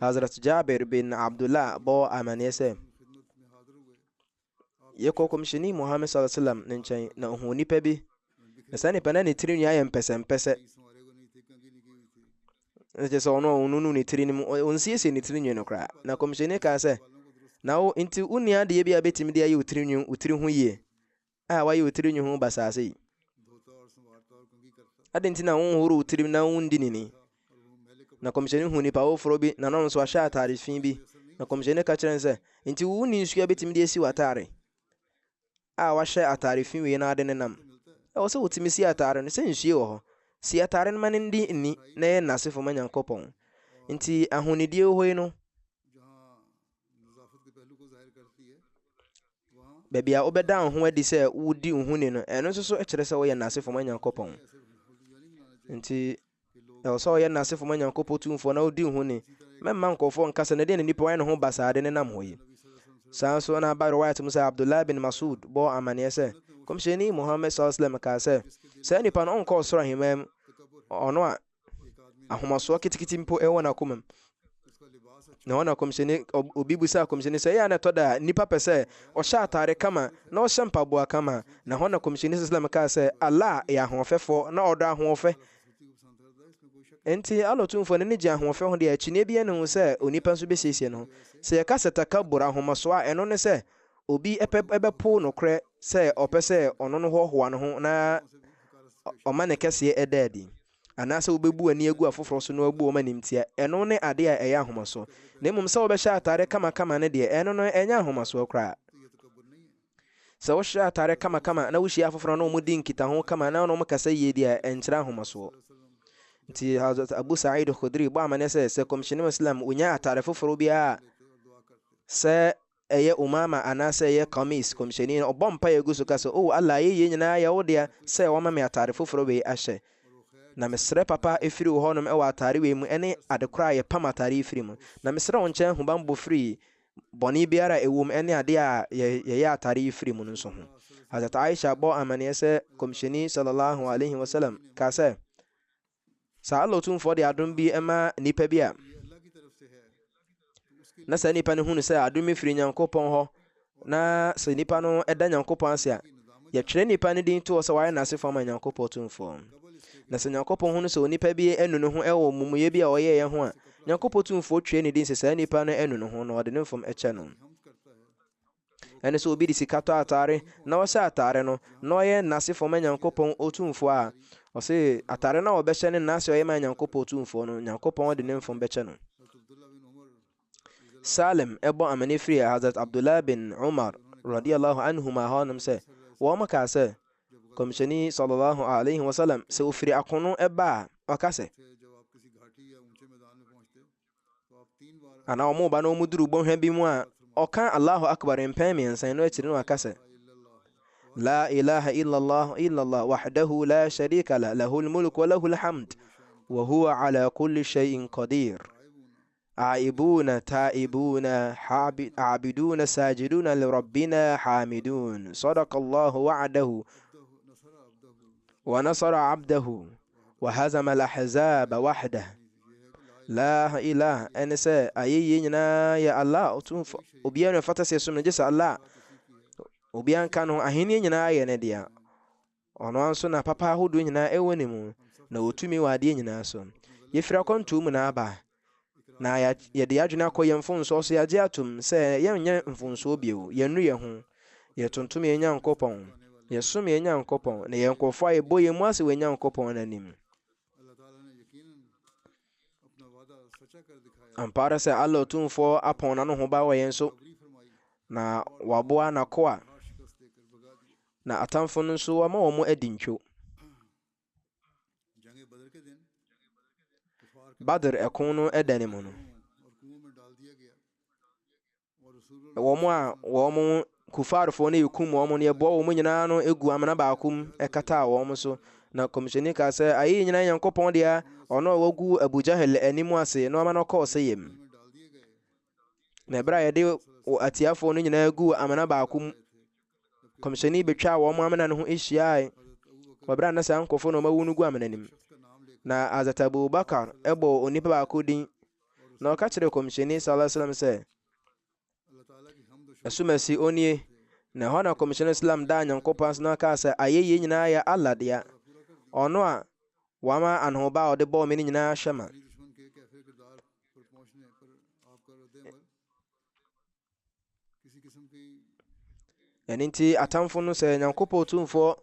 Hazrat Jabir bin Abdullah bɔ amanneɛ sɛ yɛkɔ kɔmhyɛni Muhammad sallallahu alaihi wasallam ne nkyɛn na ɔhu nipa bi na saa nipa na ne tiri nwi ayɛ mpɛsɛmpɛsɛ ɛkyɛ sɛ ɔno ne tiri no mu ɔnsiesie ne tiri nwi no koraa na kɔmhyɛni kaa sɛ na wo nti wonni adeɛ bi a bɛtumi de ayɛ wo tiri ho yie a wayɛ wo tiri nwi ho basaase yi ade nti na wonhoro wo tirim na wondi nini. Na kɔmhyɛni hu nipa foforɔ bi na ɔno nso ahyɛ atare fi bi na kɔmhyɛni ka kyerɛ sɛ nti wonni nsuo a bɛtumi de asi w'atare a wahyɛ atare fi wei na ade ne nam ɛwɔ sɛ wotumi si atare no sɛ nsuo wɔ hɔ si atare no ma ne ndi nni na ɛyɛ nnasefo ma Nyankopɔn. Nti ahonidie hɔ yi no baabi a wobɛda wo ho adi sɛ wodi wo ho ni no ɛno nso so kyerɛ sɛ woyɛ nnasefo ma Nyankopɔn. Nti ɛwɔ sɛ ɔyɛ nnasefo ma Nyankopɔn tumfoɔ na wodi wo ho ni mɛmma nkɔfoɔ nkasa na deɛ ne nipa wayɛ ne ho basaade ne nam hɔ yi. Saa nso na aba riwayat mu sɛ Abdullah bin Masud bɔ amanneɛ sɛ kɔmhyɛni Muhammad sallallahu alaihi wasallam kaa sɛ saa nipa no ɔnkɔ ɔsoro ahemman mu ɔno a ahomasoɔ kitikiti mpo ɛwɔ n'akoma mu na ɔna kɔmhyɛni obi busa kɔmhyɛni sɛ ɛyɛ a na ɛtɔ da nipa pɛ sɛ ɔhyɛ atare kama na ɔhyɛ mpaboa kama na hɔ na kɔmhyɛni sallallahu alaihi wasallam kaa sɛ Allah yɛ ahoɔfɛfoɔ na ɔdɔ ahoɔfɛ. Enti alotumfoɔ no ne gye ahoɔfɛ ho deɛ akyinnye bi ne ho sɛ onipa nso bɛsiesie no ho sɛ yɛka sɛ takabur ahomasoɔ a ɛno ne sɛ obi ɛbɛpo nokorɛ sɛ ɔpɛ sɛ ɔno no hoahoa no ho na ɔma ne kɛseɛ ɛda adi anaasɛ wobɛbu ani agu afoforɔ so na wabu ɔma nimtia ɛno ne adeɛ a ɛyɛ ahomasoɔ. Na mmom sɛ wobɛhyɛ atare kamakama ne deɛ ɛno no ɛnyɛ ahomasoɔ koraa. Sɛ wohyɛ atare kamakama na wohyia afoforɔ na ɔmudi nkitaho kama na ɔno kasa yie deɛ ɛnkyerɛ ahomasoɔ. Nti Hazrat Abu Sa'id Khudri bɔ amanneɛ sɛ kɔmhyɛni Islam wonya atare foforɔ biara sɛ ɛyɛ umama anaasɛ ɛyɛ kamis kɔmhyɛni no ɔbɔ mpa yɛgu so ka sɛ o Allah yɛyɛ nyinaa yɛwo deɛ sɛ wɔma me atare foforɔ wei ahyɛ na mesrɛ papa ɛfiri wo hɔnom ɛwɔ atare wei mu ɛne adekora a yɛpam atare ɛfiri mu na mesrɛ wo nkyɛn hubanbɔ firi bɔne biara ɛwɔ mu ɛne adeɛ a yɛyɛ atare ɛfiri mu no nso ho. Hazrat Aisha bɔ amanneɛ sɛ kɔmhyɛni sallallahu alaihi wasallam ka sɛ saa alotumfoɔ de adom bi ɛma nipa bi a na saa nipa no hunu sɛ adom firi Nyankopɔn hɔ na sɛ nipa no ɛda Nyankopɔn ase a yɛtwerɛ nipa no din to sɛ wayɛ n'asefo ma Nyankopɔn tumfoɔ. Na sɛ Nyankopɔn hunu sɛ onipa bi ɛnu ne ho ɛwɔ mumuyɛ bi a ɔyɛɛ ho a Nyankopɔn tumfoɔ twerɛ ne din sɛ saa nipa no ɛnu ne ho na ɔde ne mfom ɛkyɛ no. Ɛne sɛ obi de sika tɔ atare na ɔhyɛ atare no na ɔyɛ n'asefo ma Nyankopɔn otumfoɔ a ɔse atare na ɔbɛhyɛ ne n'ase ɔyɛ ma Nyankopɔn tumfoɔ no Nyankopɔn de ne mfom bɛkyɛ no. Salim ɛbɔ amane firi Hazrat Abdullah bin Umar radiyallahu anhuma hɔnom sɛ wɔn kaa sɛ kɔmhyɛni sallallahu alaihi wasallam sɛ ofiri akono ɛba a ɔka sɛ ana ɔmo ba na ɔmo duru bɔnhwa bi mu a ɔka Allahu akbar mpɛn mmiɛnsa no akyiri no aka sɛ la ilaha illallah wahdahu la sharika la lahul mulk wa lahul hamd wa huwa ala kulli shay'in qadir aibuna taibuna abiduna sajiduna lirabbina hamidun sadaqallahu wa'dahu wa nasara abdahu wa hazama al-ahzaba wahdah la ilaha ɛne sɛ ayɛyie nyinaa yɛ Allah obiara no fata sɛ som no gye sɛ Allah obiara nka no ahenni nyinaa yɛ ne dea ɔno nso na papa ahodoɔ nyinaa ɛwɔ ne mu na ɔtumi wɔ adeɛ nyinaa so. Yɛfiri akɔnto mu na aba na yɛde adwene akɔ yɛn mfonsoɔ so yɛagye atom sɛ yɛnyɛ mfonsoɔ bio yɛnnu yɛn ho yɛtontom yɛn Nyankopɔn yɛsom yɛn Nyankopɔn na yɛn nkɔfoɔ a yɛbɔ yɛn mu ase wɔ Nyankopɔn n'anim. Ampara sɛ Allah tumfoɔ apɔn n'ano ho ba wɔ yɛn so na waboa n'akoa na atamfo no nso wama wɔn adi ntwo. Badr ɛko no ɛda ne mu no wɔn kufarfoɔ no yɛkum wɔn no yɛboa wɔn nyinaa no egu amena baako mu ɛkataa wɔn so na kɔmhyɛni kaa sɛ ayɛ nyinaa Nyankopɔn deɛ ɔno a wagu Abu Jahal anim ase na ɔma no kɔɔ sɛ yam na ɛberɛ a yɛde atiafoɔ no nyinaa gu amena baako mu kɔmhyɛni bɛtwaa wɔn amena no ho ahyiae wɔberɛ a na saa nkɔfoɔ no ɔmawu no gu amena nim na Hazrat Abubakar ɛbɔ onipa baako din na ɔka kyerɛ kɔmhyɛni sallallahu alaihi wasallam sɛ ɛsomasi onie na hɔ na kɔmhyɛni islam da Nyankopɔn ase na ɔkaa sɛ ayɛyie nyinaa yɛ Allah dea ɔno a wama anoba a ɔde bɔɔ me no nyinaa hyɛ ma ɛno nti atamfo no sɛ Nyankopɔn tumfoɔ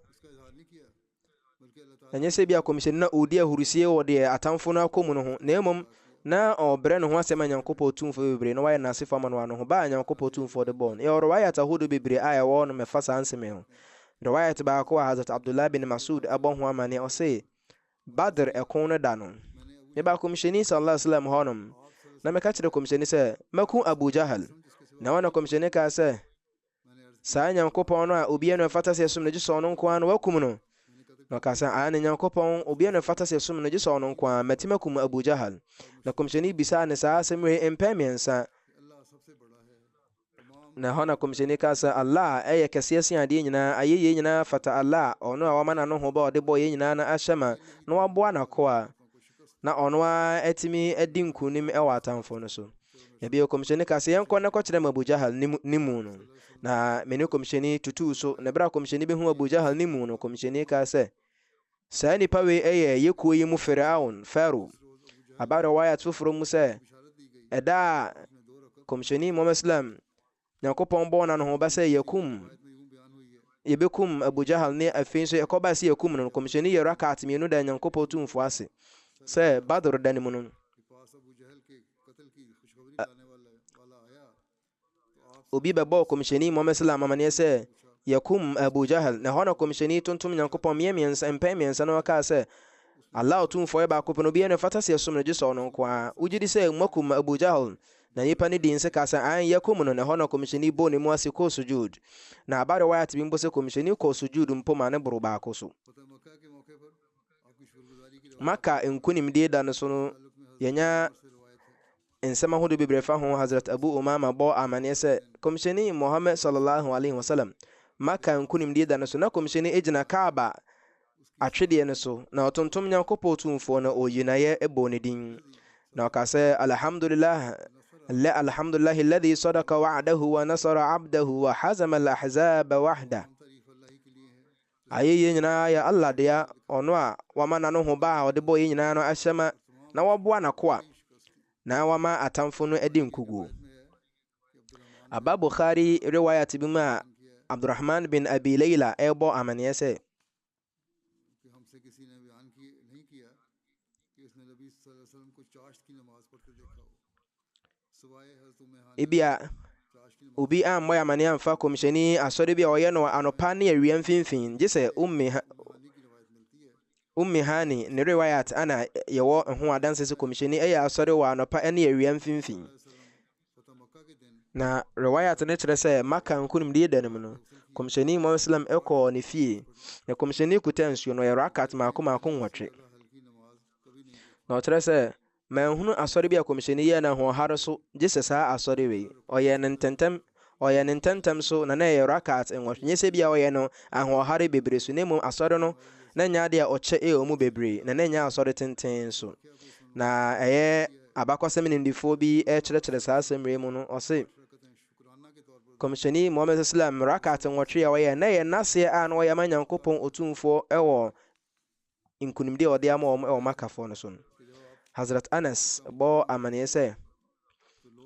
ɛnyɛ sɛ bi a kɔmhyɛni na ɔdi ahurusie wɔ deɛ atamfo no akɔ mu no ho na mmom na ɔbrɛ ne ho asɛm a Nyankopɔn tumfoɔ bebree na wayɛ n'asefo ama no ano ho ba a Nyankopɔn tumfoɔ de bɔɔ no yɛwɔ riwayat ahodoɔ bebree a ɛwɔ no mɛfa saa nsɛm ho riwayat baako a Hazrat Abdullah bin Masud abɔ ho amanneɛ ɔse Badr ɛko no da no meba kɔmhyɛni sallallahu alaihi wasallam hɔnom na meka kyerɛ kɔmhyɛni sɛ maku Abu Jahal na wɔna kɔmhyɛni kaa sɛ saa Nyankopɔn no a obiara no ɛfata sɛ ɛsom no gye sɛ ɔno nko ara no wakum no na ɔka sɛ ane Nyankopɔn obiara no ɛfata sɛ ɛsom no gye sɛ ɔno nko ara matim akum Abu Jahal na kɔmhyɛni bisaa ne saa asɛm wei mpɛ mmiɛnsa na hɔ na kɔmhyɛni kaa sɛ Allah a ɛyɛ kɛseɛ sen adeɛ nyinaa ayɛyie nyinaa fata Allah ɔno a wama n'ano ho ba ɔde bɔ yɛ nyinaa na ahyɛ ma na waboa n'akoa na ɔno a atumi adi nkonim ɛwɔ atamfo no so ebio kɔmhyɛni kaa sɛ yɛnkɔ na kɔkyerɛ ma Abu Jahal ne mu no na mene kɔmhyɛni tutuu so na bere a kɔmhyɛni bɛhu Abu Jahal ne mu no kɔmhyɛni kaa sɛ saa nipa wei ɛyɛ yɛkuo yi mu Firaun Pharaoh abare wayat foforɔ mu sɛ ɛda a kɔmhyɛni Muhammad Islam Nyankopɔn bɔɔ na no ho ba sɛ yɛbɛkum Abu Jahal ne afei nso yɛkɔba sɛ yɛkum no kɔmhyɛni yɛ rakat mmienu da Nyankopɔn tumfoɔ ase sɛ Badr da ne mu no obi bɛbɔ kɔmhyɛni Muhammad Islam amanneɛ sɛ yɛkum Abu Jahal na hɔ na kɔmhyɛni tontom Nyankopɔn mpɛ mmiɛnsa na wɔkaa sɛ Allah tumfoɔ yɛ baako pɛ no obiara no fata sɛ yɛsom no gye sɛ ɔno nko ara wogye di sɛ makum Abu Jahal na nipa ne di nse ka sɛ an yɛkum no na hɔ na kɔmhyɛni bɔ ne mu ase kɔɔ sujud na abare wayat bi mpo sɛ kɔmhyɛni kɔɔ sujud mpo ma ne boro baako so Maka nkonimdie da no so no yɛnya nsɛm ahodoɔ bebree fa ho Hazrat Abu Umama bɔ amanneɛ sɛ kɔmhyɛni Muhammad sallallahu alaihi wasallam Maka nkonimdie da no so na kɔmhyɛni egyina Kaaba atwedeɛ no so na ɔtontom Nyankopɔn tumfoɔ na ɔyinaeɛ ɛbɔ ne din na ɔka sɛ alhamdulillah alladhi sadaqa wa'dahu wa nasara 'abdahu wa hazama al-ahzaba wahda ayɛyie nyinaa yɛ Allah dea ɔno a wama n'ano ho ba a ɔde bɔ yɛ nyinaa no ahyɛ ma na waboa n'akoa na wama atamfo no adi nkuguo Aba Bukhari riwayat bi mu a Abdurrahman bin Abi Layla ɛbɔ amanneɛ sɛ ebia obi ammɔ yɛ amanneɛ amfa kɔmhyɛni asɔre bi a ɔyɛ no anɔpa ne awia mfimfini gye sɛ Ummi Hani ne riwayat ana yɛwɔ ho adanse sɛ kɔmhyɛni ɛyɛ asɔre wɔ anɔpa ne awia mfimfini na riwayat ne kyerɛ sɛ Maka nkonimdie da no mu no kɔmhyɛni Muhammad Islam ɛkɔɔ ne fie na kɔmhyɛni kuta nsuo no ɔyɛ rakat maako nwɔtwe na ɔkyerɛ sɛ manhunu asɔre bi a kɔmhyɛni yɛ na ahoɔhare so gye sɛ saa asɔre wei ɔyɛ ne ntɛntɛm so na ɛyɛ rakat nwɔtwe nyɛ sɛ bi a ɔyɛ no ahoɔhare bebree so na mmom asɔre no na nya de a ɔkyɛ ɛwɔ mu bebree na nya asɔre tenten so na ɛyɛ abakɔsɛm nimdifoɔ bi ɛkyerɛkyerɛ saa asɛm wei mu no ɔse kɔmhyɛni Muhammad Islam rakat nwɔtwe a ɔyɛ na ɛyɛ naseɛ a na ɔyɛ ma Nyankopɔn otumfoɔ ɛwɔ nkonimdie a ɔde ama wɔn ɛwɔ Makafoɔ no so no Hazrat Anas bɔ amanneɛ sɛ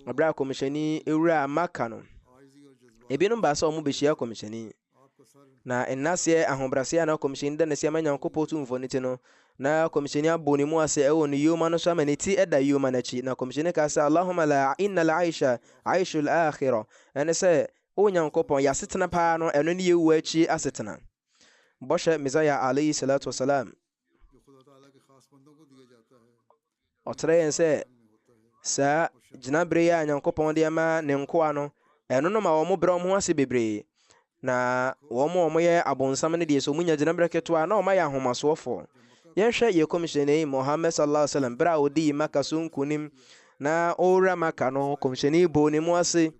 ɔbrɛ a kɔmhyɛni ewura Maka no ebinom baa sɛ ɔmo bɛhyia kɔmhyɛni na nnaseɛ ahobrɛaseɛ a na kɔmhyɛni da nasi ama Nyankopɔn tumfoɔ no ti no na kɔmhyɛni abɔ ne mu ase ɛwɔ ne yoma no so ama ne ti ɛda yoma n'akyi na kɔmhyɛni ka sɛ Allahumma la innal aisha aishul akhirah ɛne sɛ o Nyankopɔn yɛasetena paa no ɛno ne yɛwu akyi asetena bɔhyɛ Mesaya alayhi salatu wasalam ɔkyerɛ yɛn sɛ saa gyinabere a Nyankopɔn de ama ne nkoa no ɛno no ma wɔn brɛ wɔn ho ase bebree na wɔn yɛ abonsam no deɛ sɛ wɔn nya gyinabere ketewa na wɔn ayɛ ahomasoɔfoɔ yɛnhwɛ yɛ kɔmhyɛni Muhammad sallallahu alaihi wasallam bere a ɔdi Maka so nkonim na ɔwura Maka no kɔmhyɛni bɔ ne mu ase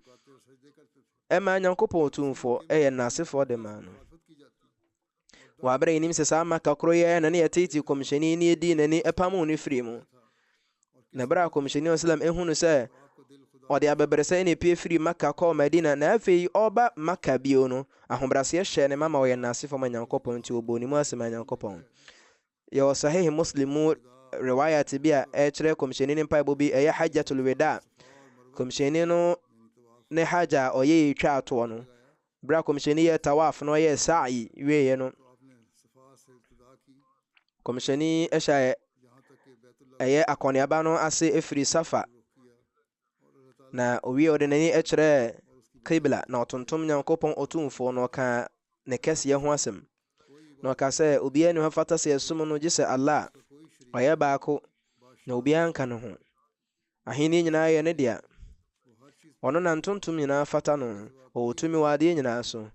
ɛma Nyankopɔn tumfoɔ ɛyɛ n'asefoɔ de ma no wabere nim se sa maka kro ye na ne yetiti komsheni ni edi na ni epamu ni firi mu na bra komsheni sallam ehunu se ode abebere se ne pie firi maka ko Medina na afei oba maka bio no ahobrase hye ne mama wo nase fo manyankopon ti oboni mu asema nyankopon yo sahih muslimu riwayat bia kire komsheni ni mpaibo bi eye hajjatul wada komsheni no ne haja oye twa ato no bra komsheni ye tawaf no ye sa'i wiye no komsheni esha eye akoniaba no ase efiri safa na owie ode nani kire qibla na otontom nyankopon otumfo no ka ne kese ho asem no ka se obi enu hafata se esum no gise Allah oye baako na obi anka no ho ahini nyina ye ne dia ono na ntontom nyina fata no otumi wade nyina so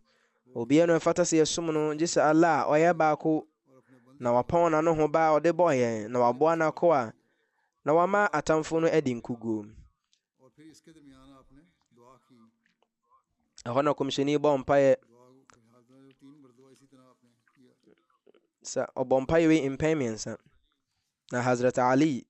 obi enu hafata se esum no gise Allah oye baako na wapon na no ho ba ode boye na waboa na koa na wama atamfo no edi nkugu ahona komsheni bompaye sa obompaye we impemiensa na Hazrat Ali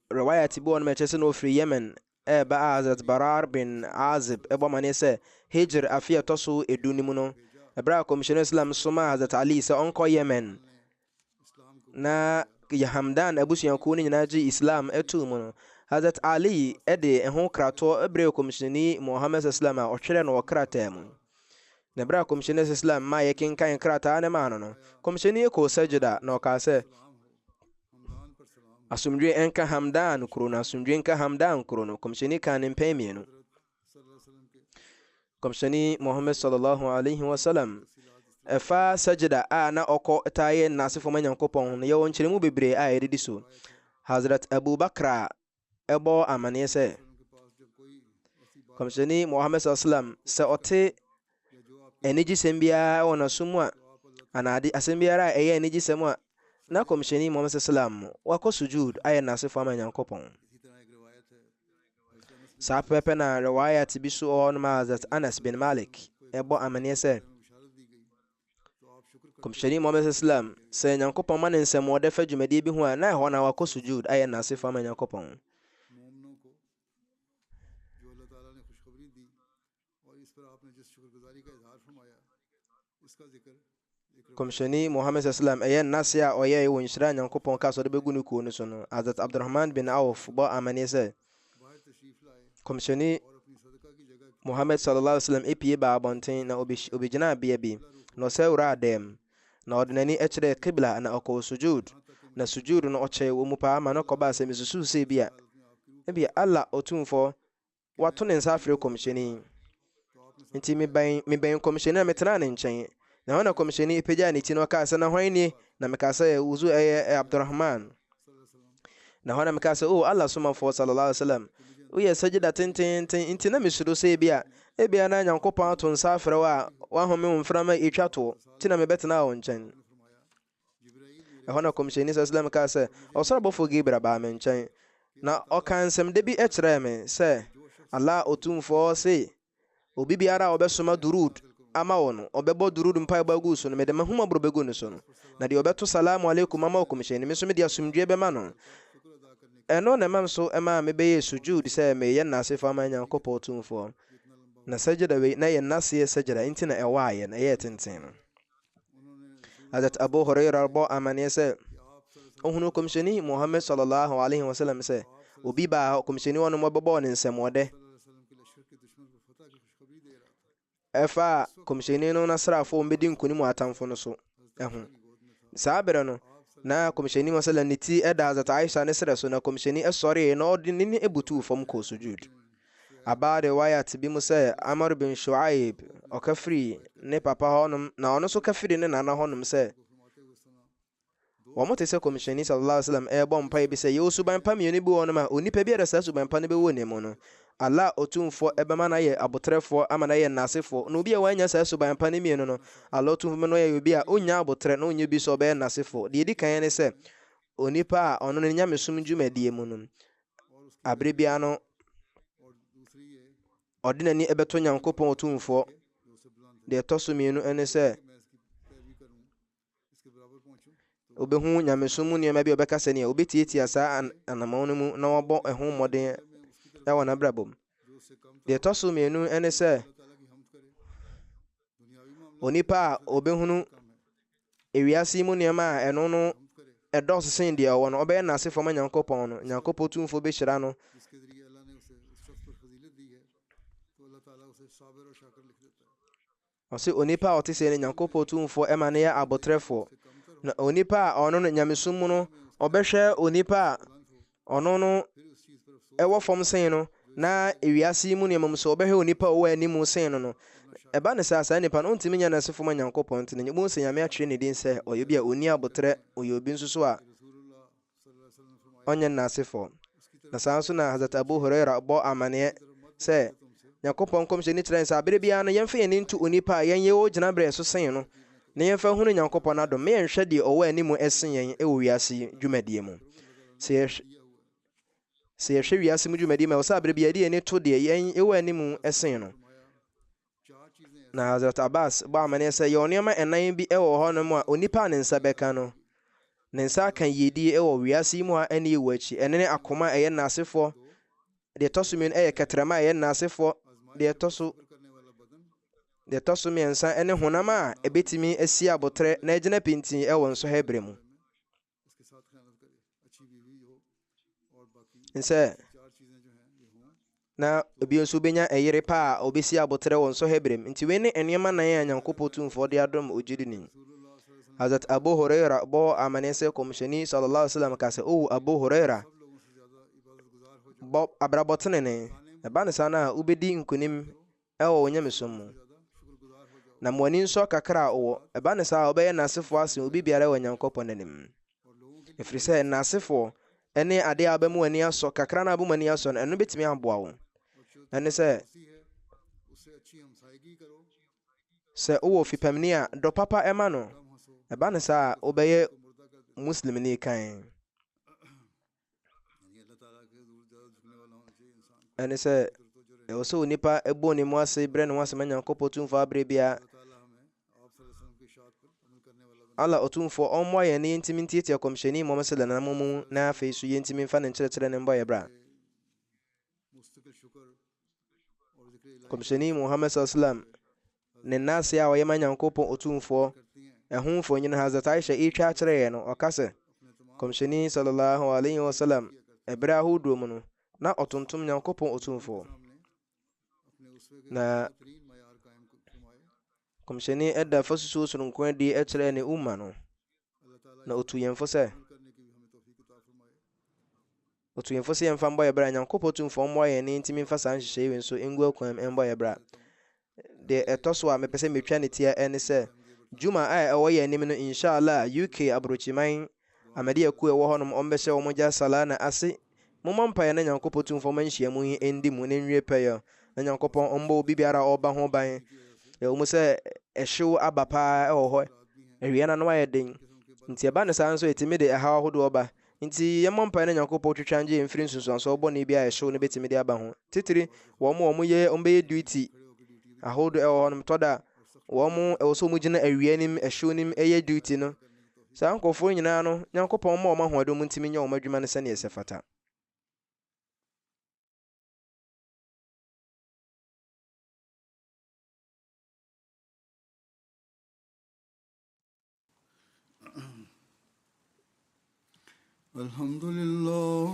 riwayat bo on mechese no free Yemen ba Hazrat Barar bin Azib ebo manese hijr afia tosu edunimu no ebra komsheni Islam soma Hazrat Ali se onko Yemen na ya Hamdan abusuyanku ni nyina ji Islam etu mu no Hazrat Ali ede ehon krato ebre komsheni Muhammad sallallahu alaihi wasallam o no krata mu na bra komsheni Islam ma yekin kan krata ne ma no komsheni ko sajida no ka se asumdwe enka Hamdan kuro na asumdwe enka Hamdan kuro no komsheni kan empemi no komsheni Muhammad sallallahu alaihi wasallam efa sajida na oko taye nasifo manyankopon ye wonkyere mu bebre edidi so Hazrat Abu Bakra ebo amane se komsheni Muhammad sallam se ote eniji sembia wona sumwa anade asembiara eye eniji semwa na komsheni Muhammad sallam wako sujud aye nasifo manyankopon sa pepe na riwayat bisu on ma Hazrat Anas bin Malik ebo amane se komsheni Muhammad sallam se nyankopon man nsem wode fa dwumadi bi ho na ho na wako sujud aye nasifo manyankopon komsheni Muhammad sallam ayen nasia oye wonshira nyankopon ka so de begunu ko no so no Hazrat Abdurrahman bin Auf bo amane se komsheni Muhammad sallallahu alaihi wasallam epie ba abonten na obigina bia bi no se ura adem na odnani kire qibla na oko sujud na sujud no oche wo mu pa ma no ko ba se misusu se bia Allah otumfo wato ne nsafre komsheni nti me ban komsheni na metana ne nchen na wana komsheni peja ni tino ka sa na hwani na mekasa uzu Abdurrahman na wana mekasa Allah subhanahu sallallahu alaihi wasallam uye sajida tenten nti na misuru se bia na nyankopon ato nsafre wa home mframa etwato tina me betena wo nchen wana komsheni sallallahu ka sa osara bofo gibra ba me nchen na okansem de bi ekire me se Allah otumfo se obi biara obesoma durud ama wono obebo durud mpa bagu so no mede mahuma bro begu no so no na de obeto salamu alaikum ama komsheni me so me de asumdwe be ma no eno na mam so ema me be sujud se me ye na se fama nyankopon otumfo na sajida we na ye na se sajida intina ewaye na ye tenten no Hazrat Abu Hurairah bo amane se ohunu komsheni Muhammad sallallahu alaihi wasallam se obi ba komsheni wono mo bebo ne nsemode efa komsheni no nasrafo mbedi nkuni mu atamfo no so sabere no na komsheni masala niti eda Hazrat Aisha ne sere so na komsheni esore na odini ebutu fom ko sujud abade wayat bi musa Amr bin Shuaib o kafri ne papa honum na ono so kafri ne nana honum se womote se komsheni sallallahu alaihi wasallam e bom pa bi se yo suban pa mi oni bi wonuma oni pa bi era sa suban pa ne be woni mu no Allah otumfo ebema na ye abotrefo ama na ye nasefo no bi e wanya sa suban pa ne mi no Allah otumfo no ye obi a onya abotre no onya bi so be nasefo de di kan ne se oni pa ono ne nyame sum dwumadie mu no abere biara no ɔde n'ani ɛbɛto nyankopɔn otumfoɔ. deɛ ɛtɔ so mmienu ne sɛ wobɛhu nyamesom mu nneɛma bi a ɔbɛka sɛ nea wobɛtiatia saa anammɔn no mu na wɔbɔ ɛho mmɔden wɔ n'abrabɔ mu. deɛ ɛtɔ so mmienu ne sɛ onipa a ɔbɛhunu ewiase mu nneɛma a ɛno no ɛdɔɔso sen deɛ ɔwɔ no ɔbɛyɛ n'asefo ma nyankopɔn no. nyankopɔn tumfoɔ bɛhyira no. ɔsɛ onipa a ɔte sɛ no nyankopɔn tumfoɔ ɛma no yɛ abɔtrɛfoɔ. na onipa a ɔno no nyamesom mu no ɔbɛhwɛ onipa a ɔno no ɛwɔ fam sen no na ewiase mu nneɛma mu sɛ ɔbɛhwɛ onipa a ɔwɔ anim sen no no ɛba ne saa nipa no ɔntumi nyɛ n'asefo ma nyankopɔn nti na mu sɛ nyame atwerɛ ne din sɛ ɔyɛ bi a ɔni abɔtrɛ ɔyɛ obi nso so a ɔnyɛ n'asefo. na saa nso na Hazrat Abu Huraira bɔ amanneɛ sɛ nyankopɔn nkɔmhyɛni kyerɛ sɛ abere biara no yɛmfa yɛni nto onipa a yɛnyɛ wɔ gyinaberɛ so sen no na yɛmfa hunu nyankopɔn adom ma yɛnhwɛ deɛ ɔwɔ anim ɛsen yɛn ɛwɔ wiase dwumadie mu. sɛ yɛhwɛ wiase mu dwumadie mu ɛwɔ sɛ abere biara yɛde yɛni to deɛ yɛn ɛwɔ anim ɛsen no. na Hazrat Abbas bɔ amanneɛ sɛ yɛwɔ nneɛma ɛnan bi ɛwɔ hɔ nom a onipa a ne nsa bɛka no ne nsa aka yiedie ɛwɔ wiase mu a ɛne ɛwɔ akyi. ɛne ne akoma a ɛyɛ n'asefoɔ. deɛ ɛtɔ so mmienu ɛyɛ kɛtrɛma a ɛyɛ n'asefoɔ. deɛ ɛtɔ so mmiɛnsa ɛne honam a ɛbɛtumi asi abɔtrɛ na ɛgyina pintin ɛwɔ nsɔhwɛ berɛ mu. nsɛ na obi nso bɛnya ɛyere pa a ɔbɛsi abɔtrɛ wɔ nsɔhwɛ berɛ mu. nti wei ne nneɛma nan a nyankopɔn tumfoɔ de adom ogyedini. Hazrat Abu Huraira bɔ amanneɛ sɛ kɔmhyɛni sallallahu alaihi wasallam ka sɛ o Abu Huraira bɔ abrabɔ tenene ɛba ne saa no a wobɛdi nkonim ɛwɔ wo nyamesom mu na ma w'ani nsɔ kakra a wowɔ. ɛba ne saa a wobɛyɛ n'asefoɔ ase obi biara wɔ nyankopɔn anim. ɛfiri sɛ n'asefoɔ ɛne adeɛ a wobɛma w'ani asɔ kakra no abɔ w'ani asɔ no ɛno bɛtumi aboa wo. ɛne sɛ wowɔ fipamni a dɔ papa ɛma no ɛba ne saa a wobɛyɛ muslimni kan. ɛne sɛ ɛwɔ sɛ onipa ɛbɔ ne mu ase brɛ ne ho ase ma nyankopɔn tumfoɔ aberɛ biara. Allah ɔtumfoɔ ɔmmoa yɛn na yɛntimi ntiatia kɔmhyɛni Muhammad sallallahu alaihi wasallam mu na afei so yɛntimi mfa ne nkyerɛkyerɛ ne mbɔ yɛ bra. kɔmhyɛni Muhammad sallallahu alaihi wasallam ne nnaase a ɔyɛ ma nyankopɔn ɔtumfoɔ ɛho mfonyini Hazrat Aisha ɛtwa akyerɛ yɛn no ɔka sɛ kɔmhyɛni sallallahu alaihi wasallam ɛberɛ ahodoɔ mu no na ɔtontom nyankopɔn ɔtumfoɔ. na kɔmhyɛni ɛda fa susuo soronko adi ɛkyerɛ ne umma no na ɔtu yɛn fo sɛ yɛmfa mbɔ yɛ bra. nyankopɔn ɔtumfoɔ mmoa yɛn ne ntimi mfa saa nhyehyɛe wei nso ngu akwan mbɔ yɛ bra. deɛ ɛtɔ so a mepɛ sɛ metwa ne tia ɛne sɛ Juma a ɛwɔ yɛn anim no inshallah UK aburokyiman Ahmadiyya kuo ɛwɔ hɔnom ɔmbɛhyɛ wɔn gya sala na ase. momma mpaeɛ na nyankopɔn tumfoɔ ma nhyia mu yi ɛndi mu na nwie pɛyɛ na nyankopɔn ɔmbɔ obi biara a ɔba ho ban. ɛwɔ mu sɛ ɛhyew aba paa ɛwɔ hɔ awia na wayɛ den nti ɛba ne saa nso ɛtumi de ɛhaw ahodoɔ ba. nti yɛmmɔ mpaeɛ na nyankopɔn twitwa ngye mfiri nsunsuansoɔ bɔne bi a ɛhyew no bɛtumi de aba ho. titiri ɔmbɛyɛ duty ahodoɔ ɛwɔ hɔnom tɔda wɔn ɛwɔ sɛ wɔn gyina awia nim ɛhyew nim ɛyɛ duty no. saa nkɔfoɔ nyinaa no nyankopɔn ma wɔn ahoɔden mu ntumi nyɛ wɔn adwuma no sɛnea ɛsɛ fata. Alhamdulillah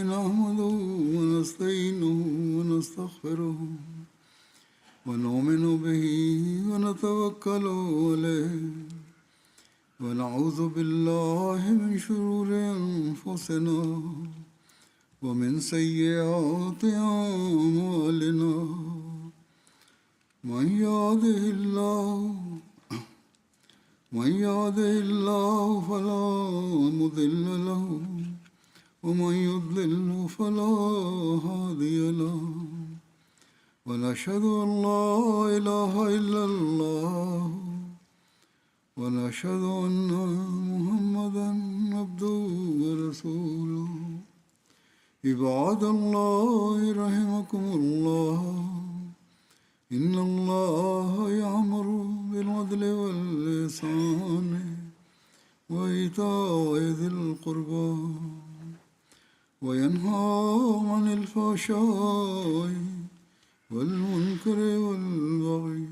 nahmaduhu wa nasta'inuhu wa nastaghfiruhu ونؤمن به ونتوكل عليه ونعوذ بالله من شرور أنفسنا ومن سيئات أعمالنا من يهده الله فلا مضل له ومن يضلل فلا هادي له ونشهد أن لا إله إلا الله ونشهد أن محمدا عبده ورسوله عباد الله رحمكم الله إن الله يأمر بالعدل والإحسان وإيتاء ذي القربى وينهى عن الفحشاء والمنكر والبغي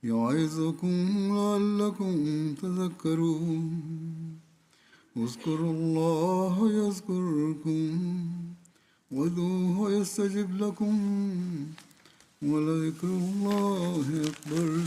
يعظكم لعلكم تذكرون اذكروا الله يذكركم وادعوه يستجب لكم ولذكر الله أكبر